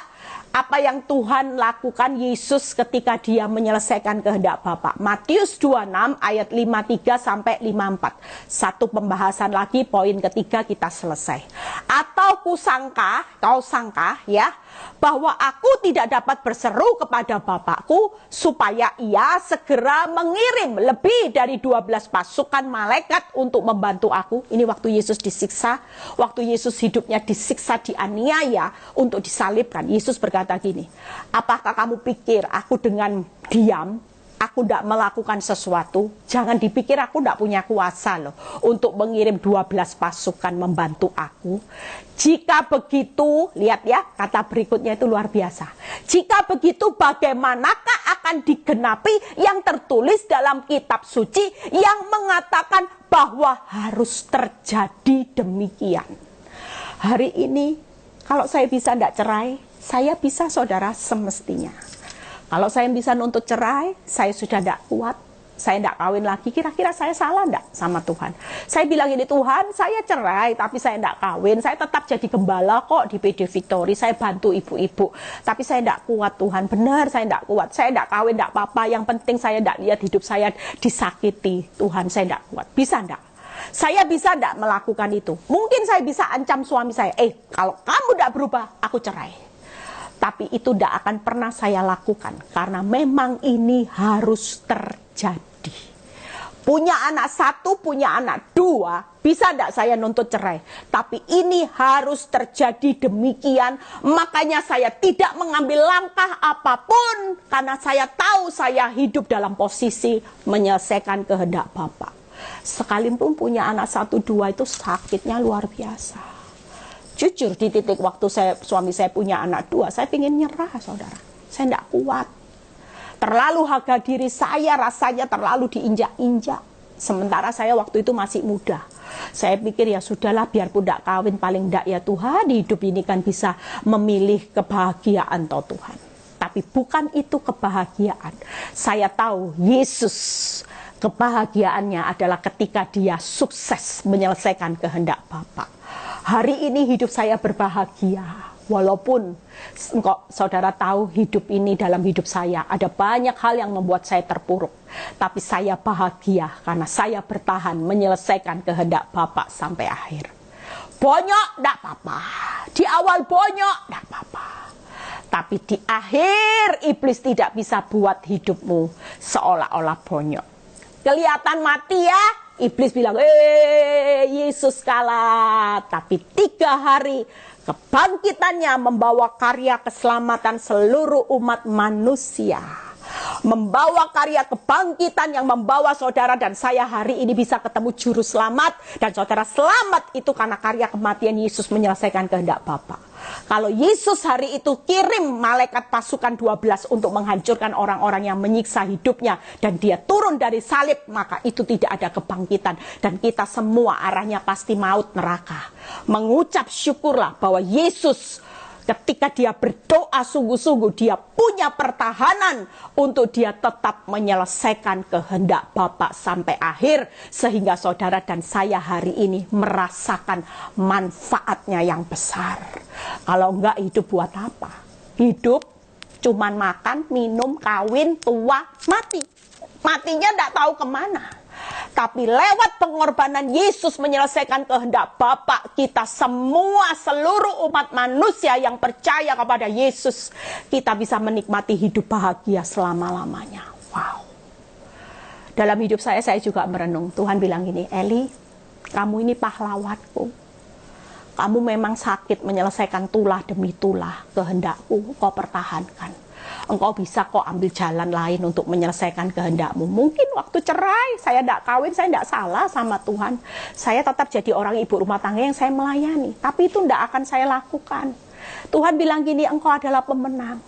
Apa yang Tuhan lakukan Yesus ketika dia menyelesaikan kehendak Bapa. Matius 26 ayat 53 sampai 54. Satu pembahasan lagi, poin ketiga kita selesai. Atau kau sangka ya, bahwa aku tidak dapat berseru kepada Bapakku supaya ia segera mengirim lebih dari 12 pasukan malaikat untuk membantu aku. Ini waktu Yesus disiksa, waktu Yesus hidupnya disiksa, dianiaya untuk disalibkan. Yesus berkata gini, apakah kamu pikir aku dengan diam, aku tidak melakukan sesuatu? Jangan dipikir aku tidak punya kuasa loh untuk mengirim 12 pasukan membantu aku. Jika begitu, lihat ya, kata berikutnya itu luar biasa. Jika begitu, bagaimanakah akan digenapi yang tertulis dalam kitab suci yang mengatakan bahwa harus terjadi demikian? Hari ini, kalau saya bisa tidak cerai, saya bisa saudara semestinya. Kalau saya bisa nuntut cerai, saya sudah tidak kuat, saya tidak kawin lagi, kira-kira saya salah tidak sama Tuhan? Saya bilang ini, Tuhan, saya cerai, tapi saya tidak kawin, saya tetap jadi gembala kok di PD Victory, saya bantu ibu-ibu, tapi saya tidak kuat Tuhan, benar saya tidak kuat, saya tidak kawin, tidak apa-apa, yang penting saya tidak lihat hidup saya disakiti, Tuhan saya tidak kuat, bisa tidak? Saya bisa tidak melakukan itu? Mungkin saya bisa ancam suami saya, kalau kamu tidak berubah, aku cerai. Tapi itu tidak akan pernah saya lakukan, karena memang ini harus terjadi. Punya anak satu, punya anak dua, bisa tidak saya nuntut cerai? Tapi ini harus terjadi demikian, makanya saya tidak mengambil langkah apapun, karena saya tahu saya hidup dalam posisi menyelesaikan kehendak Bapa. Sekalipun punya anak satu, dua itu sakitnya luar biasa. Jujur di titik waktu suami saya punya anak dua, saya ingin nyerah saudara. Saya tidak kuat. Terlalu harga diri saya rasanya terlalu diinjak-injak. Sementara saya waktu itu masih muda. Saya pikir ya sudahlah, biarpun tidak kawin, paling tidak ya Tuhan, hidup ini kan bisa memilih kebahagiaan toh Tuhan. Tapi bukan itu kebahagiaan. Saya tahu Yesus kebahagiaannya adalah ketika dia sukses menyelesaikan kehendak Bapa. Hari ini hidup saya berbahagia, walaupun saudara tahu hidup ini, dalam hidup saya ada banyak hal yang membuat saya terpuruk. Tapi saya bahagia karena saya bertahan menyelesaikan kehendak Bapa sampai akhir. Bonyok, tidak apa-apa. Di awal bonyok, tidak apa-apa. Tapi di akhir iblis tidak bisa buat hidupmu seolah-olah bonyok. Kelihatan mati ya, iblis bilang, Yesus kalah. Tapi 3 hari kebangkitannya membawa karya keselamatan seluruh umat manusia. Membawa karya kebangkitan yang membawa saudara dan saya hari ini bisa ketemu juru selamat. Dan saudara selamat itu karena karya kematian Yesus menyelesaikan kehendak Bapa. Kalau Yesus hari itu kirim malaikat pasukan 12 untuk menghancurkan orang-orang yang menyiksa hidupnya, dan dia turun dari salib, maka itu tidak ada kebangkitan. Dan kita semua arahnya pasti maut, neraka. Mengucap syukurlah bahwa Yesus ketika dia berdoa sungguh-sungguh, dia punya pertahanan untuk dia tetap menyelesaikan kehendak Bapa sampai akhir. Sehingga saudara dan saya hari ini merasakan manfaatnya yang besar. Kalau enggak, hidup buat apa? Hidup cuman makan, minum, kawin, tua, mati. Matinya enggak tahu kemana. Tapi lewat pengorbanan Yesus menyelesaikan kehendak Bapa, kita semua, seluruh umat manusia yang percaya kepada Yesus, kita bisa menikmati hidup bahagia selama-lamanya. Wow. Dalam hidup saya juga merenung. Tuhan bilang gini, Eli, kamu ini pahlawanku. Kamu memang sakit menyelesaikan tulah demi tulah kehendakku, kau pertahankan. Engkau bisa kok ambil jalan lain untuk menyelesaikan kehendakmu. Mungkin waktu cerai, saya tidak kawin, saya tidak salah sama Tuhan. Saya tetap jadi orang ibu rumah tangga yang saya melayani. Tapi itu tidak akan saya lakukan. Tuhan bilang gini, engkau adalah pemenang.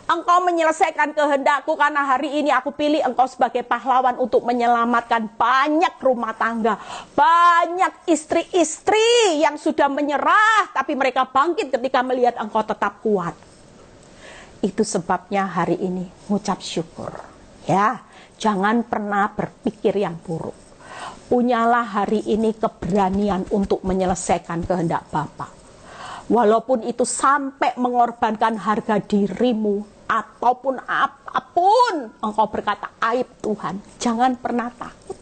Engkau menyelesaikan kehendakku karena hari ini aku pilih engkau sebagai pahlawan untuk menyelamatkan banyak rumah tangga. Banyak istri-istri yang sudah menyerah, tapi mereka bangkit ketika melihat engkau tetap kuat. Itu sebabnya hari ini ngucap syukur. Ya, jangan pernah berpikir yang buruk. Punyalah hari ini keberanian untuk menyelesaikan kehendak Bapa. Walaupun itu sampai mengorbankan harga dirimu ataupun apapun engkau berkata aib Tuhan, jangan pernah takut.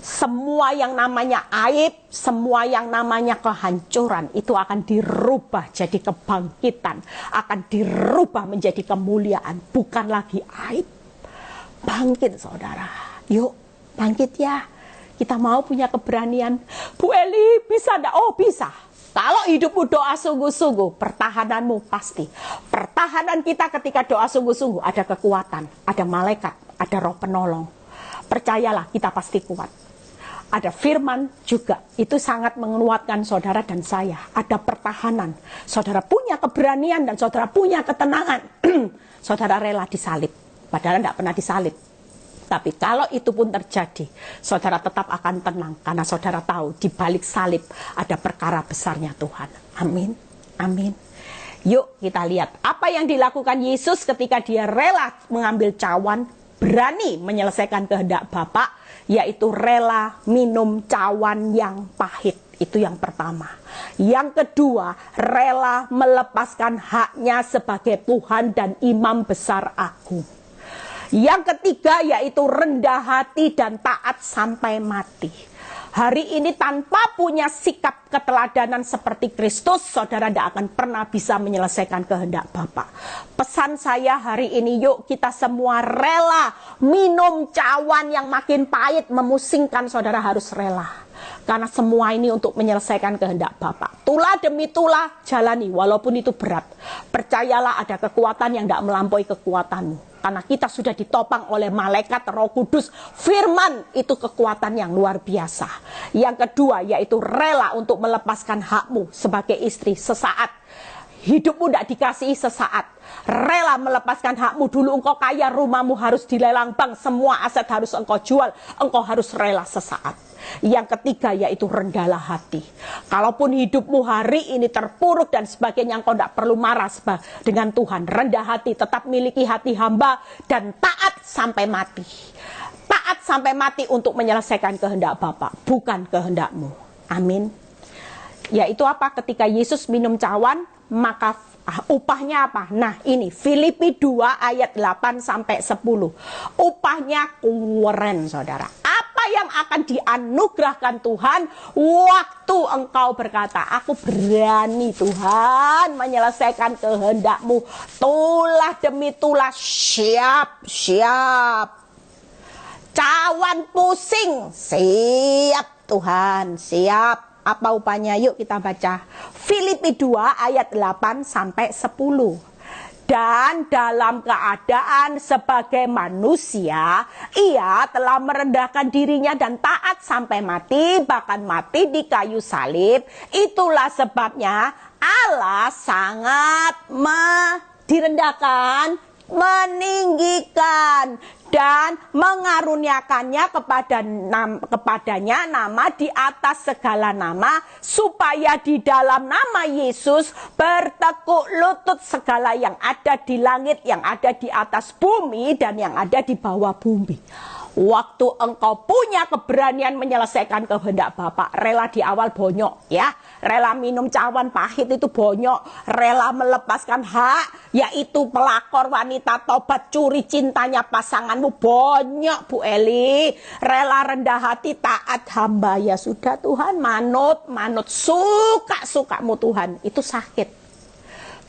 Semua yang namanya aib, semua yang namanya kehancuran itu akan dirubah jadi kebangkitan, akan dirubah menjadi kemuliaan, bukan lagi aib. Bangkit saudara, yuk bangkit ya. Kita mau punya keberanian. Bu Eli, bisa enggak? Oh bisa. Kalau hidupmu doa sungguh-sungguh, pertahananmu pasti. Pertahanan kita ketika doa sungguh-sungguh, ada kekuatan, ada malaikat, ada roh penolong. Percayalah, kita pasti kuat. Ada firman juga, itu sangat menguatkan saudara dan saya. Ada pertahanan, saudara punya keberanian dan saudara punya ketenangan. Saudara rela disalib, padahal tidak pernah disalib. Tapi kalau itu pun terjadi, saudara tetap akan tenang. Karena saudara tahu, di balik salib ada perkara besarnya Tuhan. Amin, amin. Yuk kita lihat, apa yang dilakukan Yesus ketika dia rela mengambil cawan, berani menyelesaikan kehendak Bapa, yaitu rela minum cawan yang pahit. Itu yang pertama. Yang kedua, rela melepaskan haknya sebagai Tuhan dan Imam Besar Agung. Yang ketiga, yaitu rendah hati dan taat sampai mati. Hari ini tanpa punya sikap keteladanan seperti Kristus, saudara tidak akan pernah bisa menyelesaikan kehendak Bapa. Pesan saya hari ini, yuk kita semua rela minum cawan yang makin pahit, memusingkan, saudara harus rela. Karena semua ini untuk menyelesaikan kehendak Bapa. Tulah demi tulah jalani, walaupun itu berat. Percayalah ada kekuatan yang tidak melampaui kekuatanmu. Karena kita sudah ditopang oleh malaikat Roh Kudus. Firman itu kekuatan yang luar biasa. Yang kedua yaitu rela untuk melepaskan hakmu sebagai istri sesaat. Hidupmu tidak dikasihi sesaat. Rela melepaskan hakmu. Dulu engkau kaya, rumahmu harus dilelang bank. Semua aset harus engkau jual. Engkau harus rela sesaat. Yang ketiga yaitu rendahlah hati. Kalaupun hidupmu hari ini terpuruk dan sebagainya, engkau tidak perlu marah dengan Tuhan. Rendah hati, tetap miliki hati hamba dan taat sampai mati. Taat sampai mati untuk menyelesaikan kehendak Bapa, bukan kehendakmu. Amin. Yaitu apa? Ketika Yesus minum cawan, maka upahnya apa? Nah ini Filipi 2 ayat 8 sampai 10. Upahnya keren saudara. Apa yang akan dianugerahkan Tuhan waktu engkau berkata, aku berani Tuhan menyelesaikan kehendak-Mu. Tulah demi tulah, siap. Cawan pusing, siap Tuhan, siap. Apa upahnya? Yuk kita baca Filipi 2 ayat 8 sampai 10. Dan dalam keadaan sebagai manusia, ia telah merendahkan dirinya dan taat sampai mati, bahkan mati di kayu salib. Itulah sebabnya Allah sangat direndahkan, meninggikan, dan mengaruniakannya kepadanya nama di atas segala nama, supaya di dalam nama Yesus bertekuk lutut segala yang ada di langit, yang ada di atas bumi, dan yang ada di bawah bumi. Waktu engkau punya keberanian menyelesaikan kehendak Bapa, rela di awal bonyok ya, rela minum cawan pahit itu bonyok, rela melepaskan hak, yaitu pelakor wanita tobat curi cintanya pasanganmu, bonyok Bu Eli, rela rendah hati taat hamba, ya sudah Tuhan, manut sukamu Tuhan, itu sakit.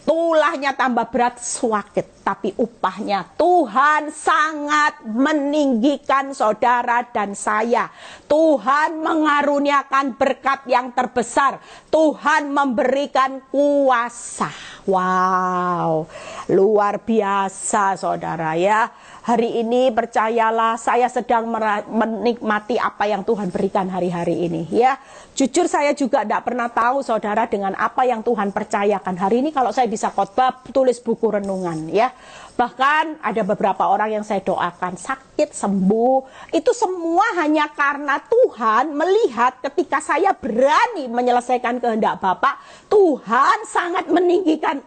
Tulahnya tambah berat, sakit, tapi upahnya Tuhan sangat meninggikan saudara dan saya. Tuhan mengaruniakan berkat yang terbesar. Tuhan memberikan kuasa. Wow, luar biasa saudara ya. Hari ini percayalah, saya sedang menikmati apa yang Tuhan berikan hari-hari ini ya. Jujur saya juga tidak pernah tahu saudara dengan apa yang Tuhan percayakan. Hari ini kalau saya bisa khotbah, tulis buku renungan ya. Bahkan ada beberapa orang yang saya doakan sakit sembuh. Itu semua hanya karena Tuhan melihat ketika saya berani menyelesaikan kehendak Bapa, Tuhan sangat meninggikan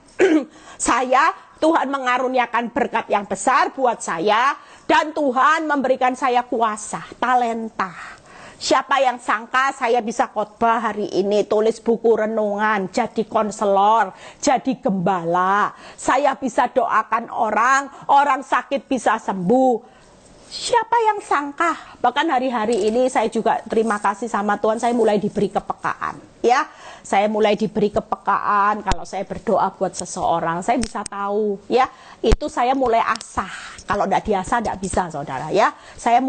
saya. Tuhan mengaruniakan berkat yang besar buat saya, dan Tuhan memberikan saya kuasa, talenta. Siapa yang sangka saya bisa khotbah hari ini, tulis buku renungan, jadi konselor, jadi gembala. Saya bisa doakan orang sakit bisa sembuh. Siapa yang sangka? Bahkan hari-hari ini saya juga terima kasih sama Tuhan, saya mulai diberi kepekaan ya. Saya mulai diberi kepekaan kalau saya berdoa buat seseorang, saya bisa tahu ya. Itu saya mulai asah. Kalau tidak diasah tidak bisa saudara ya. Saya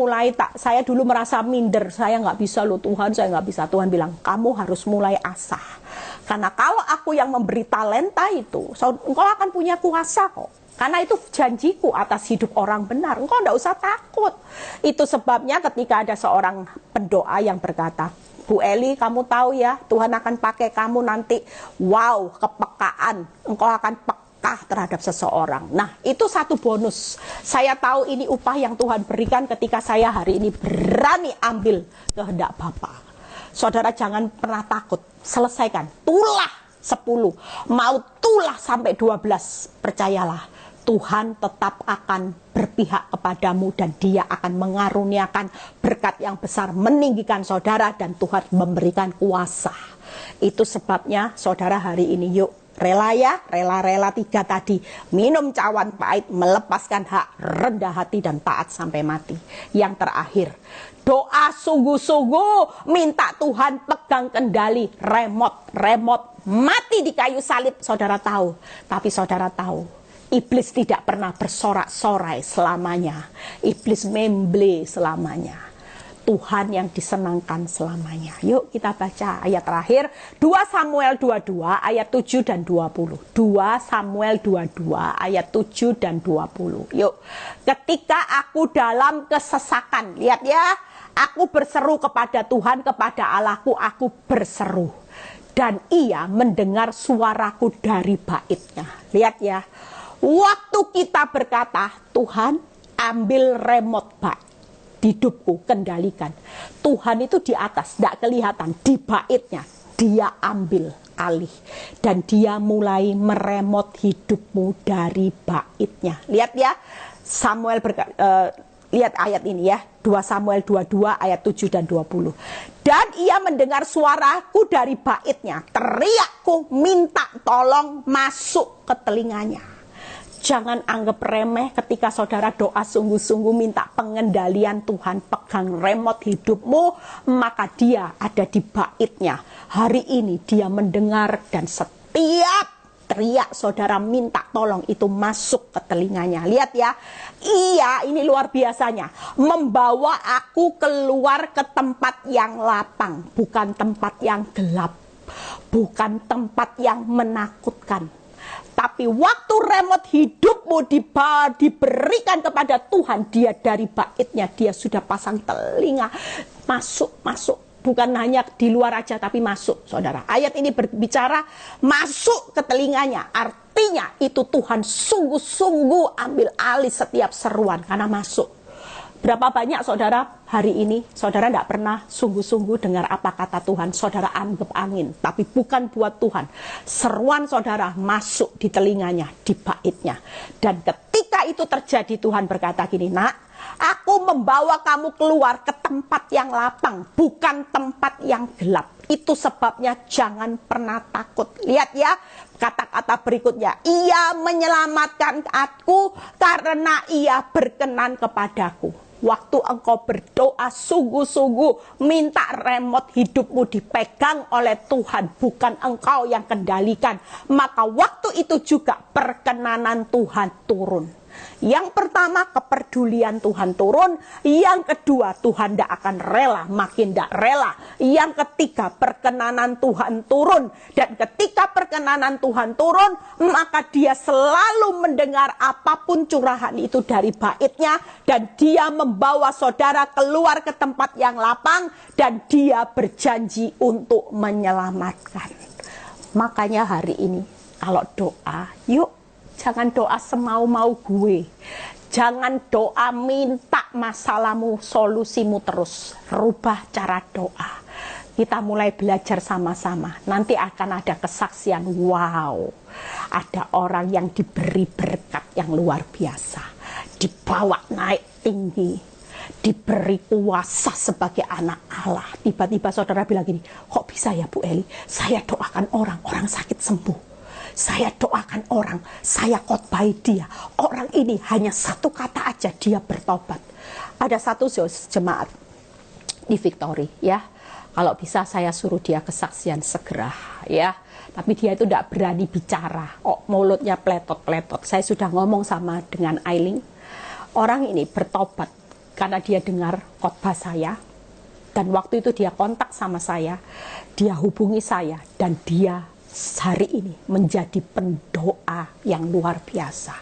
dulu merasa minder, saya nggak bisa loh Tuhan, saya nggak bisa. Tuhan bilang kamu harus mulai asah. Karena kalau aku yang memberi talenta itu, engkau akan punya kuasa kok. Karena itu janjiku atas hidup orang benar. Engkau tidak usah takut. Itu sebabnya ketika ada seorang pendoa yang berkata, Bu Eli, kamu tahu ya, Tuhan akan pakai kamu nanti. Wow, kepekaan. Engkau akan peka terhadap seseorang. Nah, itu satu bonus. Saya tahu ini upah yang Tuhan berikan ketika saya hari ini berani ambil kehendak Bapa. Saudara jangan pernah takut. Selesaikan. Tulah 10. Mau tulah sampai 12. Percayalah. Tuhan tetap akan berpihak kepadamu dan Dia akan mengaruniakan berkat yang besar, meninggikan saudara, dan Tuhan memberikan kuasa. Itu sebabnya saudara hari ini yuk rela ya, rela 3 tadi. Minum cawan pahit, melepaskan hak, rendah hati dan taat sampai mati. Yang terakhir, doa sungguh-sungguh, minta Tuhan pegang kendali remote mati di kayu salib. Saudara tahu, tapi saudara tahu iblis tidak pernah bersorak-sorai selamanya. Iblis memble selamanya. Tuhan yang disenangkan selamanya. Yuk kita baca ayat terakhir. 2 Samuel 22 ayat 7 dan 20. 2 Samuel 22 ayat 7 dan 20. Yuk. Ketika aku dalam kesesakan. Lihat ya. Aku berseru kepada Tuhan, kepada Allahku aku berseru. Dan ia mendengar suaraku dari baitnya. Lihat ya. Waktu kita berkata, Tuhan ambil remote bait hidupku, kendalikan. Tuhan itu di atas, tidak kelihatan, di baitnya. Dia ambil alih. Dan dia mulai meremot hidupmu dari baitnya. Lihat ya, Samuel lihat ayat ini ya. 2 Samuel 22 ayat 7 dan 20. Dan ia mendengar suaraku dari baitnya. Teriakku minta tolong masuk ke telinganya. Jangan anggap remeh ketika saudara doa sungguh-sungguh minta pengendalian Tuhan, pegang remote hidupmu, maka dia ada di baitnya. Hari ini dia mendengar dan setiap teriak saudara minta tolong itu masuk ke telinganya. Lihat ya, Ia ini luar biasanya membawa aku keluar ke tempat yang lapang, bukan tempat yang gelap, bukan tempat yang menakutkan. Tapi waktu remote hidupmu diberikan kepada Tuhan, dia dari baitnya dia sudah pasang telinga, masuk. Bukan hanya di luar aja, tapi masuk, saudara. Ayat ini berbicara masuk ke telinganya. Artinya itu Tuhan sungguh-sungguh ambil alih setiap seruan karena masuk. Berapa banyak saudara hari ini, saudara tidak pernah sungguh-sungguh dengar apa kata Tuhan. Saudara anggap angin, tapi bukan buat Tuhan. Seruan saudara masuk di telinganya, di baitnya. Dan ketika itu terjadi, Tuhan berkata gini, nak, aku membawa kamu keluar ke tempat yang lapang, bukan tempat yang gelap. Itu sebabnya jangan pernah takut. Lihat ya, kata-kata berikutnya. Ia menyelamatkan aku karena ia berkenan kepadaku. Waktu engkau berdoa sungguh-sungguh, minta remote hidupmu dipegang oleh Tuhan, bukan engkau yang kendalikan, maka waktu itu juga perkenanan Tuhan turun. Yang pertama, kepedulian Tuhan turun. Yang kedua, Tuhan tidak akan rela, makin tidak rela. Yang ketiga, perkenanan Tuhan turun. Dan ketika perkenanan Tuhan turun, maka dia selalu mendengar apapun curahan itu dari baitnya. Dan dia membawa saudara keluar ke tempat yang lapang. Dan dia berjanji untuk menyelamatkan. Makanya hari ini, kalau doa, yuk. Jangan doa semau-mau gue. Jangan doa minta masalahmu, solusimu terus. Rubah cara doa. Kita mulai belajar sama-sama. Nanti akan ada kesaksian. Wow. Ada orang yang diberi berkat yang luar biasa. Dibawa naik tinggi. Diberi kuasa sebagai anak Allah. Tiba-tiba saudara bilang gini, kok bisa ya Bu Eli? Saya doakan orang sakit sembuh. Saya doakan orang, saya khotbahi dia. Orang ini hanya satu kata aja dia bertobat. Ada satu jemaat di Victory ya. Kalau bisa saya suruh dia kesaksian segera ya. Tapi dia itu tidak berani bicara. Oh, mulutnya pletot-pletot. Saya sudah ngomong sama dengan Ailing. Orang ini bertobat karena dia dengar khotbah saya. Dan waktu itu dia kontak sama saya. Dia hubungi saya dan dia hari ini menjadi pendoa yang luar biasa.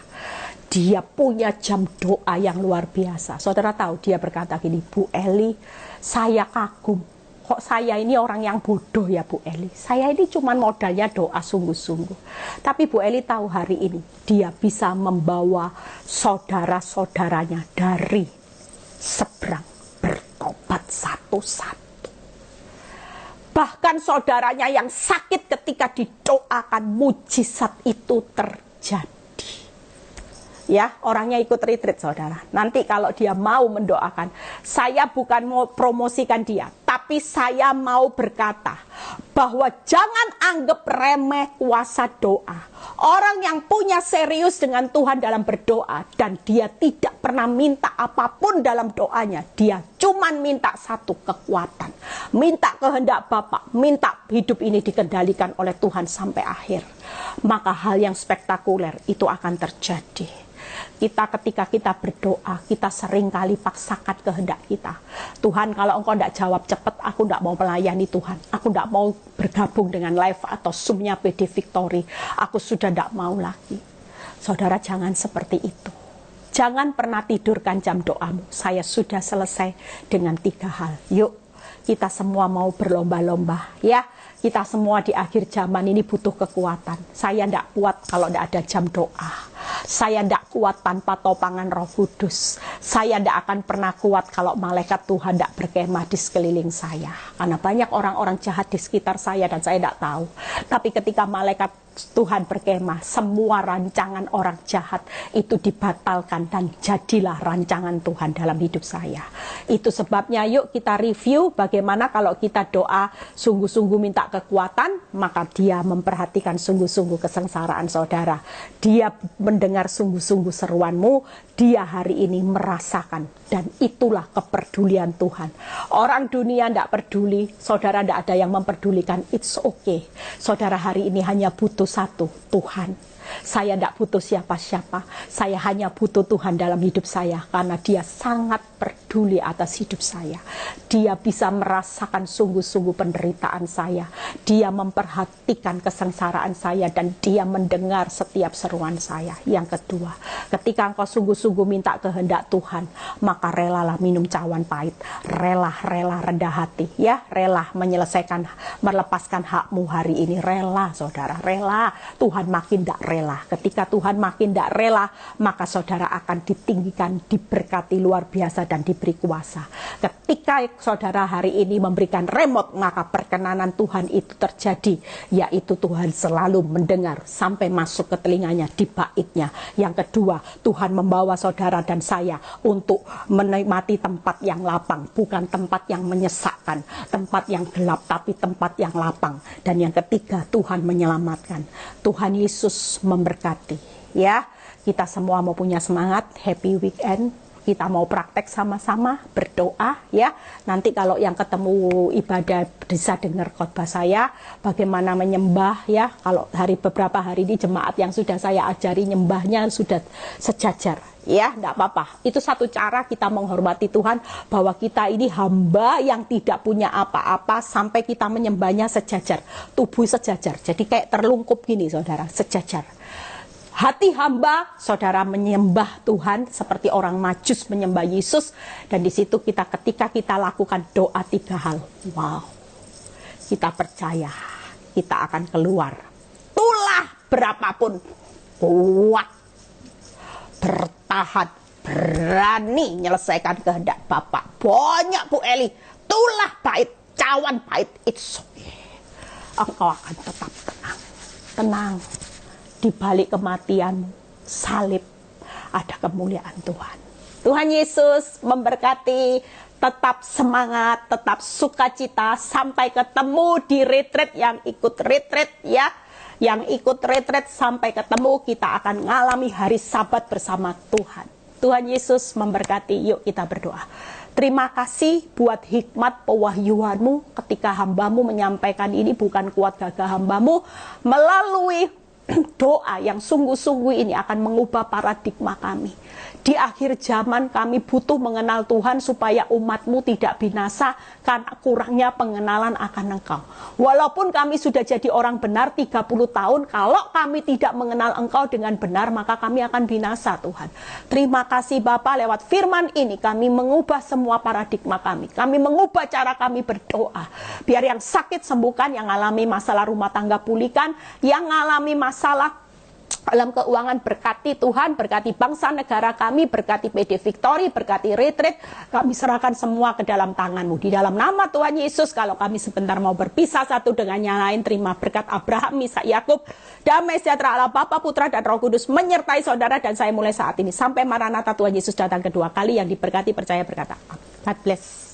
Dia punya jam doa yang luar biasa. Saudara tahu dia berkata gini, Bu Eli, saya kagum. Kok saya ini orang yang bodoh ya Bu Eli? Saya ini cuma modalnya doa sungguh-sungguh. Tapi Bu Eli tahu hari ini dia bisa membawa saudara-saudaranya dari seberang bertobat satu-satu. Bahkan saudaranya yang sakit ketika didoakan mujizat itu terjadi. Ya, orangnya ikut retreat saudara. Nanti kalau dia mau mendoakan, saya bukan mau promosikan dia, tapi saya mau berkata bahwa jangan anggap remeh kuasa doa. Orang yang punya serius dengan Tuhan dalam berdoa dan dia tidak pernah minta apapun dalam doanya, dia cuma minta satu, kekuatan. Minta kehendak Bapa, minta hidup ini dikendalikan oleh Tuhan sampai akhir. Maka hal yang spektakuler itu akan terjadi. Ketika kita berdoa, kita seringkali paksakan kehendak kita. Tuhan, kalau engkau tidak jawab cepat, aku tidak mau melayani Tuhan. Aku tidak mau bergabung dengan live atau Zoom-nya PD Victory. Aku sudah tidak mau lagi. Saudara, jangan seperti itu. Jangan pernah tidurkan jam doamu. Saya sudah selesai dengan 3 hal. Yuk, kita semua mau berlomba-lomba. Ya, kita semua di akhir zaman ini butuh kekuatan. Saya tidak kuat kalau tidak ada jam doa. Saya tidak kuat tanpa topangan Roh Kudus. Saya tidak akan pernah kuat kalau malaikat Tuhan tidak berkemah di sekeliling saya. Karena banyak orang-orang jahat di sekitar saya dan saya tidak tahu. Tapi ketika malaikat Tuhan berkemah, semua rancangan orang jahat itu dibatalkan dan jadilah rancangan Tuhan dalam hidup saya. Itu sebabnya yuk kita review bagaimana kalau kita doa sungguh-sungguh minta kekuatan, maka dia memperhatikan sungguh-sungguh kesengsaraan saudara. Dia mendengar sungguh-sungguh seruanmu, dia hari ini merasakan, dan itulah kepedulian Tuhan. Orang dunia tidak peduli, saudara tidak ada yang memperdulikan, it's okay. Saudara hari ini hanya butuh satu, Tuhan. Saya tidak butuh siapa-siapa, saya hanya butuh Tuhan dalam hidup saya, karena dia sangat peduli atas hidup saya. Dia bisa merasakan sungguh-sungguh penderitaan saya, dia memperhatikan kesengsaraan saya, dan dia mendengar setiap seruan saya. Yang kedua, ketika engkau sungguh-sungguh minta kehendak Tuhan, maka relalah minum cawan pahit, rela rendah hati, ya, rela menyelesaikan, melepaskan hakmu hari ini, rela saudara, rela. Tuhan makin tidak rela. Ketika Tuhan makin tidak rela, maka saudara akan ditinggikan, diberkati luar biasa, dan diberi kuasa. Ketika saudara hari ini memberikan remote, maka perkenanan Tuhan itu terjadi, yaitu Tuhan selalu mendengar sampai masuk ke telinganya di baitnya. Yang kedua, Tuhan membawa saudara dan saya untuk menikmati tempat yang lapang, bukan tempat yang menyesakkan, tempat yang gelap, tapi tempat yang lapang. Dan yang ketiga, Tuhan menyelamatkan. Tuhan Yesus memberkati, ya. Kita semua mau punya semangat, happy weekend. Kita mau praktek sama-sama, berdoa, ya. Nanti kalau yang ketemu ibadah bisa dengar khotbah saya, bagaimana menyembah, ya. Kalau beberapa hari ini jemaat yang sudah saya ajari nyembahnya sudah sejajar, ya, tidak apa-apa. Itu satu cara kita menghormati Tuhan, bahwa kita ini hamba yang tidak punya apa-apa sampai kita menyembahnya sejajar, tubuh sejajar. Jadi kayak terlungkup gini, saudara, sejajar. Hati hamba, saudara menyembah Tuhan seperti orang Majus menyembah Yesus. Dan di situ ketika kita lakukan doa 3 hal, wow, kita percaya kita akan keluar. Tulah berapapun, kuat, bertahan, berani menyelesaikan kehendak Bapak. Banyak Bu Eli, tulah pahit, cawan pahit, it's okay. Engkau akan tetap tenang, tenang. Di balik kematian, salib, ada kemuliaan Tuhan. Tuhan Yesus memberkati, tetap semangat, tetap sukacita, sampai ketemu di retreat yang ikut retreat, ya. Yang ikut retreat sampai ketemu, kita akan mengalami hari Sabat bersama Tuhan. Tuhan Yesus memberkati, yuk kita berdoa. Terima kasih buat hikmat pewahyuanmu ketika hambamu menyampaikan ini, bukan kuat gagah hambamu, melalui doa yang sungguh-sungguh ini akan mengubah paradigma kami. Di akhir zaman kami butuh mengenal Tuhan supaya umatmu tidak binasa karena kurangnya pengenalan akan Engkau. Walaupun kami sudah jadi orang benar 30 tahun, kalau kami tidak mengenal Engkau dengan benar, maka kami akan binasa, Tuhan. Terima kasih Bapa, lewat firman ini kami mengubah semua paradigma kami. Kami mengubah cara kami berdoa. Biar yang sakit sembuhkan, yang alami masalah rumah tangga pulihkan, yang alami masalah dalam keuangan berkati Tuhan, berkati bangsa negara kami, berkati PD Victory, berkati retreat, kami serahkan semua ke dalam tangan-Mu. Di dalam nama Tuhan Yesus, kalau kami sebentar mau berpisah satu dengan yang lain, terima berkat Abraham, Ishak, Yakub, damai sejahtera Allah Bapa, Putra, dan Roh Kudus menyertai saudara dan saya mulai saat ini sampai Maranatha Tuhan Yesus datang kedua kali. Yang diberkati percaya berkata, God bless.